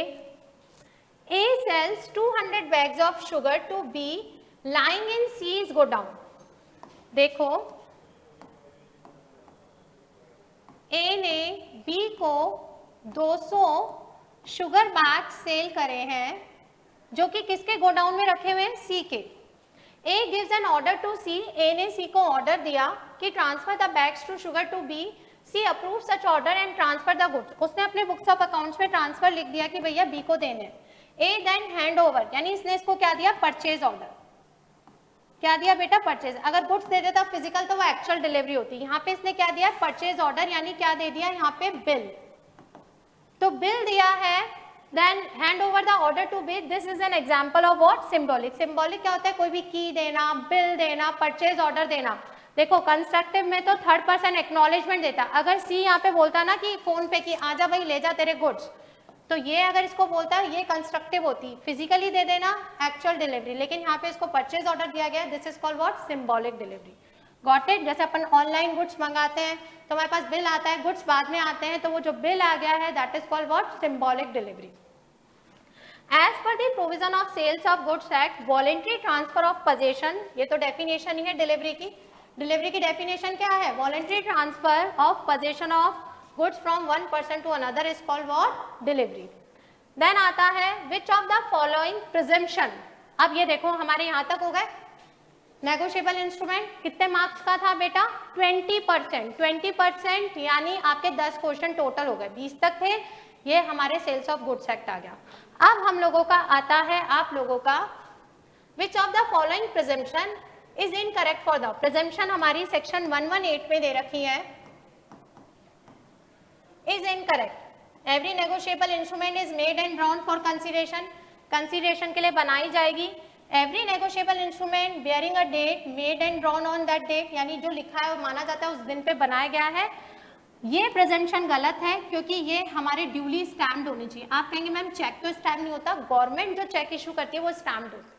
A sells 200 bags of sugar to be lying in C's godown. देखो ए ने बी को 200 शुगर बैग सेल करे हैं जो कि किसके गोडाउन में रखे हुए हैं? सी के. A gives an order to C. A ने सी को ऑर्डर दिया कि transfer the bags to sugar to B. C approve such order and transfer the goods. उसने अपने बुक्स ऑफ अकाउंट्स में ट्रांसफर लिख दिया कि भैया बी को देने. ए देन हैंड ओवर, यानी इसने इसको क्या दिया? Purchase order. क्या दिया बेटा? परचेज. अगर गुड्स दे देता फिजिकल तो वो एक्चुअल डिलीवरी होती. यहाँ पे इसने क्या दिया? परचेज ऑर्डर, यानी क्या दे दिया यहाँ पे? बिल. तो बिल दिया है, then hand over the order to B. This is an example of what? Symbolic. Symbolic क्या होता है? कोई भी की देना, बिल देना, परचेज ऑर्डर देना. देखो कंस्ट्रक्टिव में तो थर्ड पर्सन एक्नॉलेजमेंट देता. अगर सी यहाँ पे बोलता ना कि फोन पे कि आजा भाई ले जा तेरे गुड्स, तो ये अगर इसको बोलता है ये कंस्ट्रक्टिव होती, फिजिकली दे देना, एक्चुअल डिलीवरी. लेकिन यहाँ पे इसको परचेज ऑर्डर दिया गया. This is called what? Symbolic delivery. Got it? जैसे अपन ऑनलाइन गुड्स मंगाते हैं तो हमारे पास बिल आता है, गुड्स बाद में आते हैं, तो वो जो बिल आ गया है that is called what? Symbolic delivery. As per the provision of sales of goods act, voluntary transfer of possession, ये तो डेफिनेशन ही है डिलीवरी की. डिलीवरी की डेफिनेशन क्या है? Voluntary transfer of possession of goods from one person to another is called what? Delivery. Then आता है which of the following presumption. अब ये देखो हमारे यहाँ तक हो गए। नेगोशिएबल इंस्ट्रूमेंट कितने मार्क्स का था बेटा? 20%। 20% यानी आपके 10 क्वेश्चन टोटल हो गए, 20 तक थे। ये हमारे सेल्स ऑफ गुड्स एक्ट आ गया। अब हम लोगों का आता है आप लोगों का which of the following presumption is incorrect for the. Presumption हमारी सेक्शन 118 में दे रखी है। Is incorrect. Every negotiable instrument is made and drawn for consideration. Consideration के लिए बनाई जाएगी। Every negotiable instrument bearing a date made and drawn on that date, यानी जो लिखा है वो माना जाता है उस दिन पे बनाया गया है। ये प्रेजेंटेशन गलत है क्योंकि ये हमारे ड्यूली स्टैम्प्ड होनी चाहिए। आप कहेंगे मैम चेक तो स्टैम्प नहीं होता, गवर्नमेंट जो चेक इशू करती है वो स्टैम्प्ड होता है।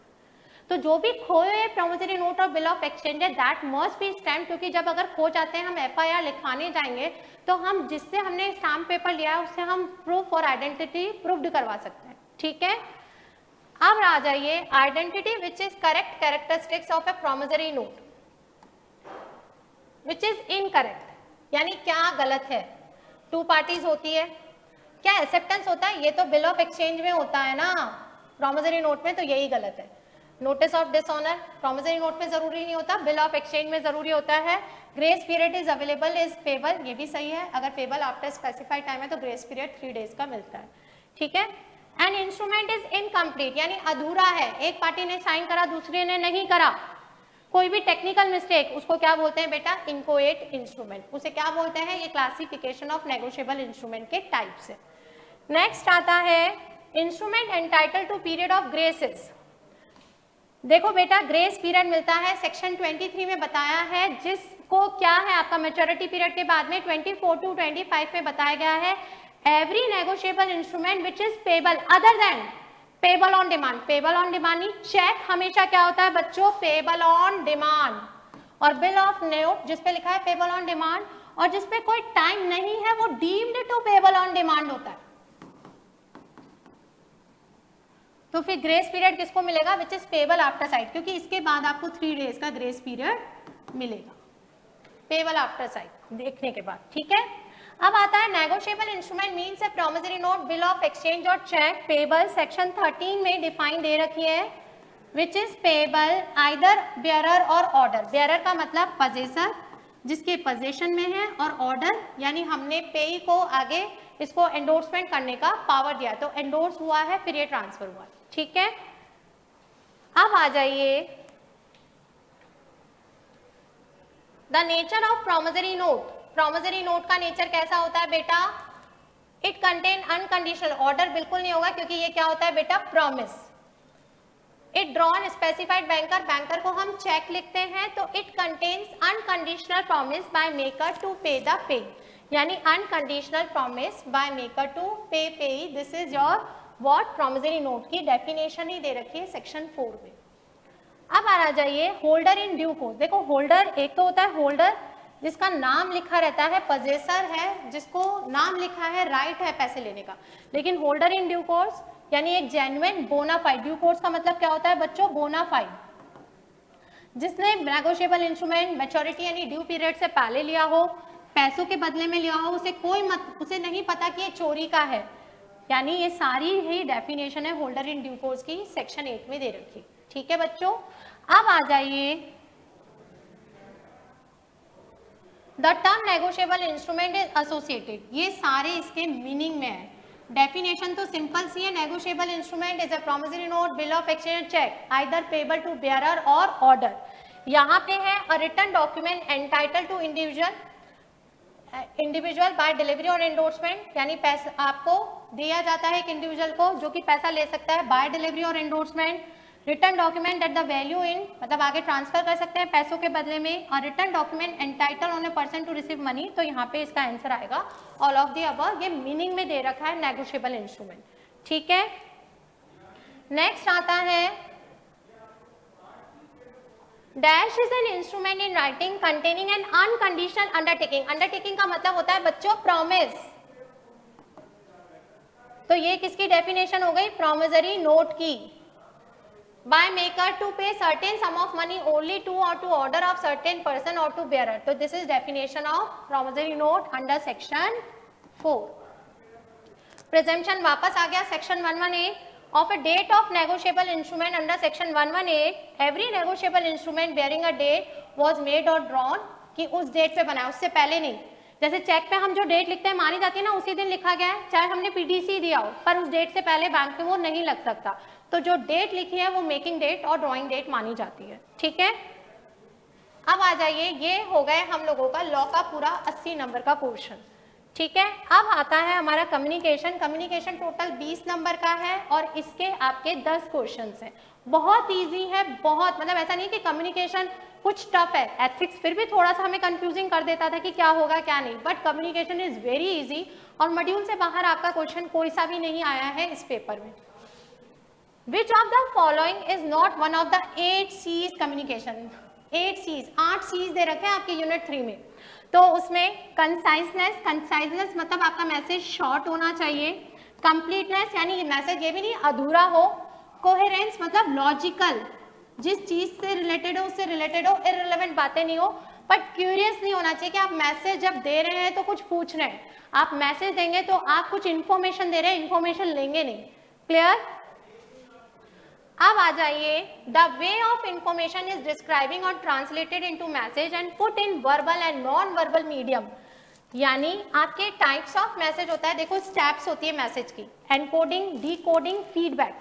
तो जो भी खोए प्रॉमिसरी नोट और बिल ऑफ एक्सचेंज है दैट मस्ट बी स्टैम्प, क्योंकि जब अगर खो जाते हैं हम एफआईआर लिखवाने जाएंगे तो हम जिससे हमने स्टैम्प पेपर लिया है उससे हम प्रूफ और आइडेंटिटी प्रूव्ड करवा सकते हैं। ठीक है, अब आ जाइए identity which is correct characteristics of A promissory note which is incorrect, यानी क्या गलत है? टू पार्टीज होती है, क्या एक्सेप्टेंस होता है? ये तो बिल ऑफ एक्सचेंज में होता है ना, प्रॉमिसरी नोट में तो यही गलत है। Notice of dishonour promissory note में जरूरी नहीं होता, बिल ऑफ एक्सचेंज में जरूरी होता है। Grace period is available is payable, ये भी सही है। अगर पेबल आफ्टर स्पेसिफाइड टाइम है तो ग्रेस पीरियड 3 डेज का मिलता है। ठीक है। एन इंस्ट्रूमेंट इज इनकम्प्लीट, यानी अधूरा है, एक पार्टी ने साइन करा दूसरे ने नहीं करा। कोई भी टेक्निकल मिस्टेक उसको क्या बोलते हैं बेटा? Inchoate instrument. उसे क्या बोलते हैं? ये क्लासिफिकेशन ऑफ नेगोशिएबल इंस्ट्रूमेंट के टाइप्स है। नेक्स्ट आता है instrument entitle to period of graces. देखो बेटा ग्रेस पीरियड मिलता है, सेक्शन 23 में बताया है, जिसको क्या है आपका मैच्योरिटी पीरियड के बाद में 24 to 25 में बताया गया है। Every negotiable instrument which is payable other than payable on demand. Payable on demand नहीं, चेक हमेशा क्या होता है बच्चों? Payable on demand. और बिल ऑफ नोट जिसपे लिखा है पेबल ऑन डिमांड और जिसपे कोई टाइम नहीं है वो deemed to payable on demand होता है। तो फिर ग्रेस पीरियड किसको मिलेगा? Which is payable after sight, क्योंकि इसके बाद आपको 3 डेज का ग्रेस पीरियड मिलेगा पेबल आफ्टर साइट देखने के बाद। ठीक है, अब आता है negotiable instrument means a promissory note, bill of exchange और चेक। पेबल सेक्शन 13 में डिफाइन दे रखी है, which is payable either bearer और ऑर्डर। बेयरर का मतलब पजेसर, जिसके पोजेशन में है, और ऑर्डर यानी हमने पेई को आगे इसको एंडोर्समेंट करने का पावर दिया, तो एंडोर्स हुआ है फिर ये ट्रांसफर हुआ। ठीक है, अब आ जाइए the nature of promissory note. Promissory note का नेचर कैसा होता है बेटा? इट कंटेन अनकंडीशनल, ऑर्डर बिल्कुल नहीं होगा क्योंकि ये क्या होता है बेटा? Promise. It drawn specified banker, banker को हम चेक लिखते हैं, तो it contains unconditional promise by maker to pay the pay, यानी unconditional promise by maker to pay payee. This is your what? Promissory note की डेफिनेशन ही दे रखी है सेक्शन 4 में। अब आ जाइए होल्डर इन ड्यू कोर्स। देखो होल्डर एक तो होता है होल्डर जिसका नाम लिखा रहता है, पजेसर है जिसको नाम लिखा है, राइट है पैसे लेने का, लेकिन होल्डर इन ड्यू कोर्स यानी एक जेन्युइन बोनाफाइड। ड्यू कोर्स का मतलब क्या होता है बच्चों? बोनाफाइड, जिसने नेगोशिएबल इंस्ट्रूमेंट मैच्योरिटी यानी ड्यू पीरियड से पहले लिया हो, पैसों के बदले में लिया हो, उसे नहीं पता कि ये चोरी का है, यानी ये सारी ही डेफिनेशन है होल्डर इन ड्यू कोर्स की, सेक्शन 8 में दे रखी। ठीक है बच्चों, अब आ जाइए the term negotiable instrument is associated. ये सारे इसके मीनिंग में है। डेफिनेशन तो सिंपल सी है, negotiable instrument is a promissory note, bill of exchange, cheque either payable to bearer और ऑर्डर। यहाँ पे है a written document entitle to individual by delivery और एंडोर्समेंट, यानी पैसा आपको दिया जाता है एक इंडिविजुअल को जो कि पैसा ले सकता है बाय डिलीवरी और endorsement. Return document at the value in, मतलब आगे ट्रांसफर कर सकते हैं पैसों के बदले में, और return document entitle on a person to receive money. तो यहाँ पे इसका आंसर आएगा ऑल ऑफ द अबव। ये मीनिंग में दे रखा है नेगोशिएबल इंस्ट्रूमेंट। ठीक है, नेक्स्ट आता है dash is an instrument in writing containing N unconditional undertaking. Undertaking का मतलब होता है बच्चों प्रॉमिस। तो ये किसकी डेफिनेशन हो गई? प्रॉमिसरी नोट की। by maker to pay certain sum of money only to or to order of certain person or to bearer. तो this is definition of promissory note under section 4. Presumption वापस आ गया section 118 of a date of negotiable instrument under section 118. Every negotiable instrument bearing a date was made or drawn कि उस date पे बना है, उससे पहले नहीं. जैसे चेक पे हम जो डेट लिखते हैं मानी जाती है ना, उसी दिन लिखा गया है, चाहे हमने पीडीसी दिया हो, पर उस डेट से पहले बैंक में वो नहीं लग सकता. तो जो डेट लिखी है वो मेकिंग डेट और ड्राइंग डेट मानी जाती है. ठीक है, अब आ जाइए, ये हो गए हम लोगों का लॉ का पूरा 80 नंबर का पोर्शन. ठीक है, अब आता है हमारा कम्युनिकेशन. कम्युनिकेशन टोटल 20 नंबर का है और इसके आपके 10 क्वेश्चंस हैं. बहुत इजी है, बहुत, मतलब ऐसा नहीं कि कम्युनिकेशन कुछ टफ है. एथिक्स फिर भी थोड़ा सा हमें कंफ्यूजिंग कर देता था कि क्या होगा क्या नहीं, but communication is very easy. और मॉड्यूल से बाहर आपका क्वेश्चन कोई सा भी नहीं आया है इस पेपर में. Which of the following is not one of the 8 C's communication? 8 C's, 8 C's दे रखे हैं आपके यूनिट 3 में. तो उसमें कंसाइजनेस, कंसाइजनेस मतलब आपका मैसेज शॉर्ट होना चाहिए. कंप्लीटनेस यानी मैसेज ये भी नहीं अधूरा हो. कोहेरेंस मतलब लॉजिकल, जिस चीज से रिलेटेड हो उससे रिलेटेड हो, इररिलेवेंट बातें नहीं हो. बट क्यूरियस नहीं होना चाहिए कि आप मैसेज जब दे रहे हैं तो कुछ पूछ रहे हैं. आप मैसेज देंगे तो आप कुछ इन्फॉर्मेशन दे रहे हैं, इन्फॉर्मेशन लेंगे नहीं. क्लियर? अब आ जाइए, the way of information is describing or translated into message and put in verbal and non verbal medium. यानी आपके टाइप्स ऑफ मैसेज होता है, देखो स्टेप्स होती है मैसेज की. Encoding, decoding, feedback.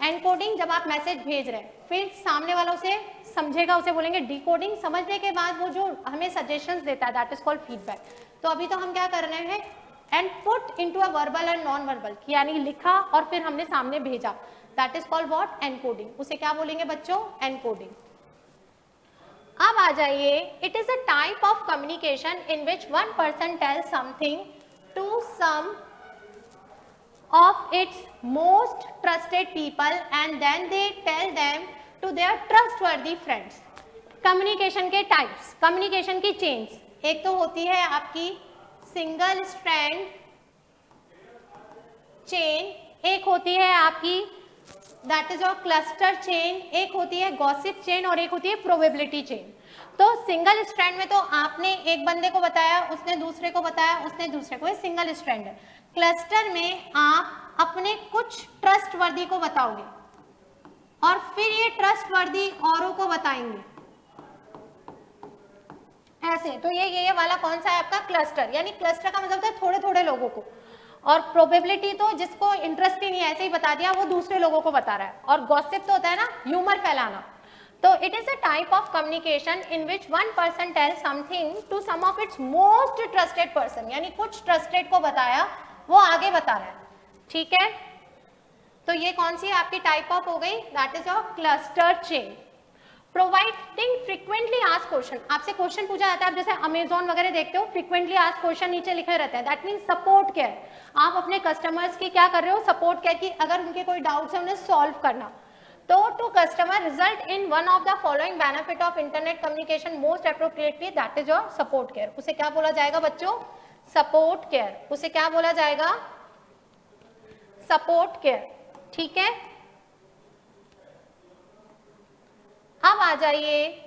एनकोडिंग जब आप मैसेज भेज रहे हैं, फिर सामने वाला उसे समझेगा, उसे बोलेंगे डीकोडिंग. समझने के बाद वो जो हमें सजेशंस देता है दैट इज कॉल्ड फीडबैक. तो अभी तो हम क्या कर रहे हैं, and put into a verbal and non verbal, यानी लिखा और फिर हमने सामने भेजा, that is called what, encoding. उसे क्या बोलेंगे बच्चों, एनकोडिंग. अब आ जाइए, it is a type of communication in which one person tells something to some of its most trusted people and then they tell them to their trustworthy friends. Communication के types, communication की chains. एक तो होती है आपकी single strand chain, एक होती है आपकी that is your cluster chain, एक होती है गॉसिप चेन और एक होती है प्रोबेबिलिटी चेन. तो सिंगल स्ट्रैंड में तो आपने एक बंदे को बताया, उसने दूसरे को बताया, उसने दूसरे को, ये सिंगल स्ट्रैंड है. क्लस्टर में आप अपने कुछ ट्रस्टवर्दी को बताओगे और फिर ये ट्रस्टवर्दी औरों को बताएंगे ऐसे. तो ये वाला कौन सा है आपका, क्लस्टर. यानी क्लस्टर का मतलब होता है थोड़े थोड़े लोगों को. और प्रोबेबिलिटी तो जिसको इंटरेस्ट ही नहीं है, ऐसे ही बता दिया, वो दूसरे लोगों को बता रहा है. और गॉसिप तो होता है ना, ह्यूमर फैलाना. तो it is a type of communication in which one person tells something to some of its most trusted person. यानी कुछ ट्रस्टेड को बताया, वो आगे बता रहा है. ठीक है, तो ये कौन सी आपकी टाइप ऑफ हो गई, that is your cluster chain. Providing frequently asked question. आपसे क्वेश्चन पूछा जाता है, आप जैसे अमेजॉन वगैरह देखते हो, फ्रीक्वेंटली आस्क्ड क्वेश्चन नीचे लिखे रहते हैं, दैट मीन्स सपोर्ट केयर. आप अपने कस्टमर्स की क्या कर रहे हो, सपोर्ट केयर की. अगर उनके कोई डाउट्स है उन्हें सॉल्व करना. तो to customer result in one of the following benefit of internet communication most appropriately, that is your support care. उसे क्या बोला जाएगा बच्चों, सपोर्ट केयर. उसे क्या बोला जाएगा, सपोर्ट केयर. ठीक है, अब आ जाइए,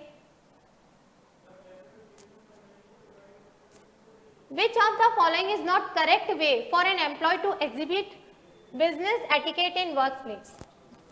which of the following is not correct way for an employee to exhibit business etiquette in workplace.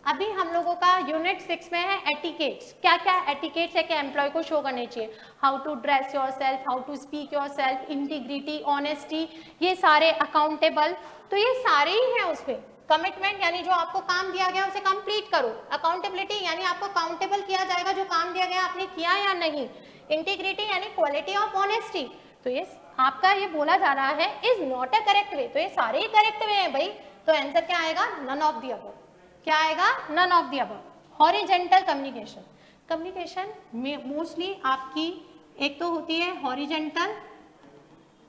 अभी हम लोगों का यूनिट 6 में है एटिकेट्स. क्या क्या एटिकेट्स है कि एम्प्लॉय को शो करने चाहिए, how to dress yourself, how to speak yourself, integrity, honesty, ये सारे, अकाउंटेबल. तो ये सारे ही हैं उसमें. कमिटमेंट यानी जो आपको काम दिया गया उसे कंप्लीट करो. अकाउंटेबिलिटी यानी आपको काउंटेबल किया जाएगा जो काम दिया गया आपने किया या नहीं. इंटीग्रिटी यानी क्वालिटी ऑफ ऑनेस्टी. तो ये आपका ये बोला जा रहा है is not a correct way. तो ये सारे ही करेक्ट वे हैं भाई. तो आंसर क्या आएगा, नन ऑफ द अबव. क्या आएगा, none of the above. Horizontal communication. Communication mostly आपकी एक तो होती है हॉरिजेंटल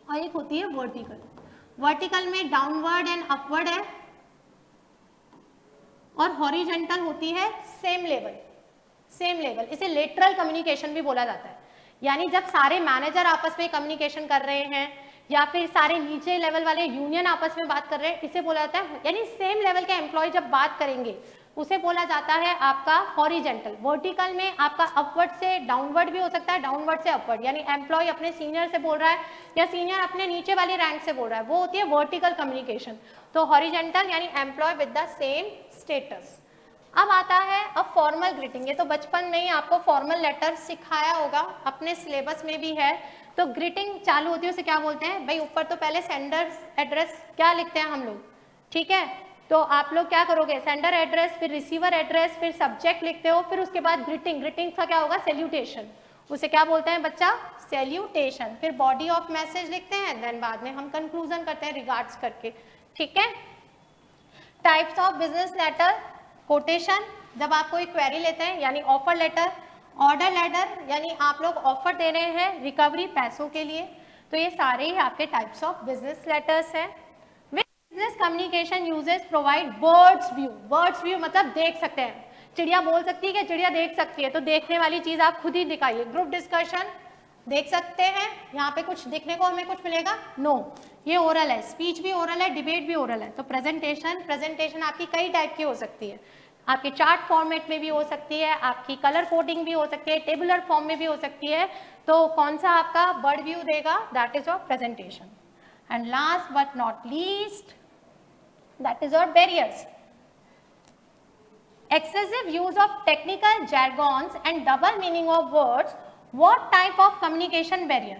और एक होती है वर्टिकल. वर्टिकल में डाउनवर्ड एंड अपवर्ड है और हॉरिजेंटल होती है सेम लेवल. सेम लेवल, इसे लेटरल कम्युनिकेशन भी बोला जाता है. यानी जब सारे मैनेजर आपस में कम्युनिकेशन कर रहे हैं या फिर सारे नीचे लेवल वाले यूनियन आपस में बात कर रहे हैं, इसे बोला जाता है. यानी सेम लेवल के एम्प्लॉय जब बात करेंगे उसे बोला जाता है आपका हॉरिजेंटल। वर्टिकल में आपका अपवर्ड से डाउनवर्ड भी हो सकता है, डाउनवर्ड से अपवर्ड, यानी एम्प्लॉय अपने सीनियर से बोल रहा है या सीनियर अपने नीचे वाली रैंक से बोल रहा है, वो होती है वर्टिकल कम्युनिकेशन। तो हॉरिजेंटल यानी employ with the same status. अब आता है अब फॉर्मल ग्रीटिंग। ये तो बचपन में ही आपको फॉर्मल लेटर सिखाया होगा, अपने सिलेबस में भी है। तो ग्रीटिंग चालू होती है उसे क्या बोलते हैं भाई, ऊपर तो पहले सेंडर एड्रेस क्या लिखते हैं हम लोग, ठीक है। तो आप लोग क्या करोगे, सेंडर एड्रेस, फिर रिसीवर एड्रेस, फिर सब्जेक्ट लिखते हो, फिर उसके बाद ग्रीटिंग। ग्रीटिंग का क्या होगा, सैल्यूटेशन, उसे क्या बोलते हैं बच्चा, सैल्यूटेशन। फिर बॉडी ऑफ मैसेज लिखते हैं, देन बाद में हम कंक्लूजन करते हैं रिगार्ड्स करके, ठीक है। Types of business letter, quotation, जब आप कोई क्वेरी लेते हैं यानी ऑफर लेटर, ऑर्डर लेटर यानी आप लोग ऑफर दे रहे हैं रिकवरी पैसों के लिए। तो ये सारे ही आपके टाइप्स ऑफ बिजनेस लेटर्स हैं। Business communication uses provide birds view. Birds view मतलब देख सकते हैं, चिड़िया बोल सकती है कि चिड़िया देख सकती है, तो देखने वाली चीज आप खुद ही दिखाइए। ग्रुप डिस्कशन देख सकते हैं, यहाँ पे कुछ देखने को हमें कुछ मिलेगा, नो, ये ओरल है, स्पीच भी ओरल है, डिबेट भी ओरल है। तो प्रेजेंटेशन, प्रेजेंटेशन आपकी कई टाइप की हो सकती है, आपके चार्ट फॉर्मेट में भी हो सकती है, आपकी कलर कोडिंग भी हो सकती है, टेबुलर फॉर्म में भी हो सकती है। तो कौन सा आपका बर्ड व्यू देगा, that is your presentation. And last but not least, that is your barriers. Excessive use of technical jargons and double meaning of words, what type of communication barrier?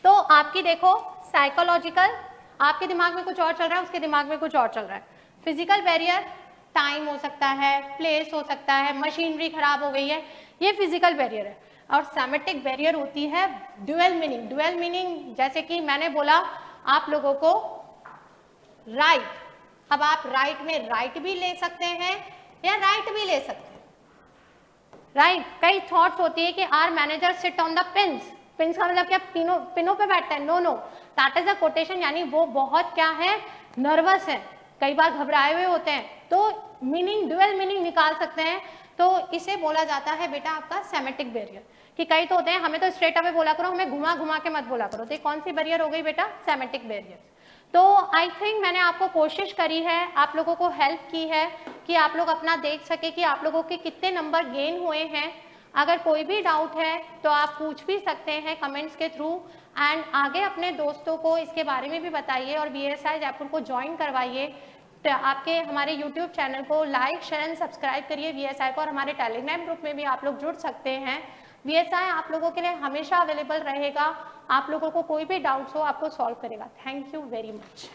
तो आपकी देखो साइकोलॉजिकल, आपके दिमाग में कुछ और चल रहा है, उसके दिमाग में कुछ और चल रहा है। फिजिकल बैरियर, टाइम हो सकता है, प्लेस हो सकता है, मशीनरी खराब हो गई है, ये फिजिकल बैरियर है। और सेमेटिक बैरियर होती है ड्यूअल मीनिंग। ड्यूअल मीनिंग जैसे कि मैंने बोला आप लोगों को राइट, अब आप राइट में राइट भी ले सकते हैं या राइट भी ले सकते हैं, राइट। कई थॉट्स होती है कि our manager sit on the pins. Pins का मतलब क्या, पिनों पे बैठता है, no no, that is a quotation, यानी वो बहुत क्या है, नर्वस है, कई बार घबराए हुए होते हैं। तो मीनिंग, ड्यूअल मीनिंग निकाल सकते हैं। तो इसे बोला जाता है बेटा आपका सेमेटिक बैरियर। कि कई तो होते हैं हमें तो स्ट्रेट अवे बोला करो, हमें घुमा घुमा के मत बोला करो। तो कौन सी बैरियर हो गई बेटा, सेमेटिक बैरियर। तो आई थिंक मैंने आपको कोशिश करी है, आप लोगों को हेल्प की है कि आप लोग अपना देख सके कि आप लोगों के कितने नंबर गेन हुए हैं। अगर कोई भी डाउट है तो आप पूछ भी सकते हैं कमेंट्स के थ्रू, एंड आगे अपने दोस्तों को इसके बारे में भी बताइए और VSI जयपुर को ज्वाइन करवाइए। तो आपके हमारे यूट्यूब चैनल को लाइक, शेयर एंड सब्सक्राइब करिए VSI को, और हमारे टेलीग्राम ग्रुप में भी आप लोग जुड़ सकते हैं। VSI आप लोगों के लिए हमेशा अवेलेबल रहेगा, आप लोगों को कोई भी डाउट्स हो आपको सॉल्व करेगा। Thank you very much.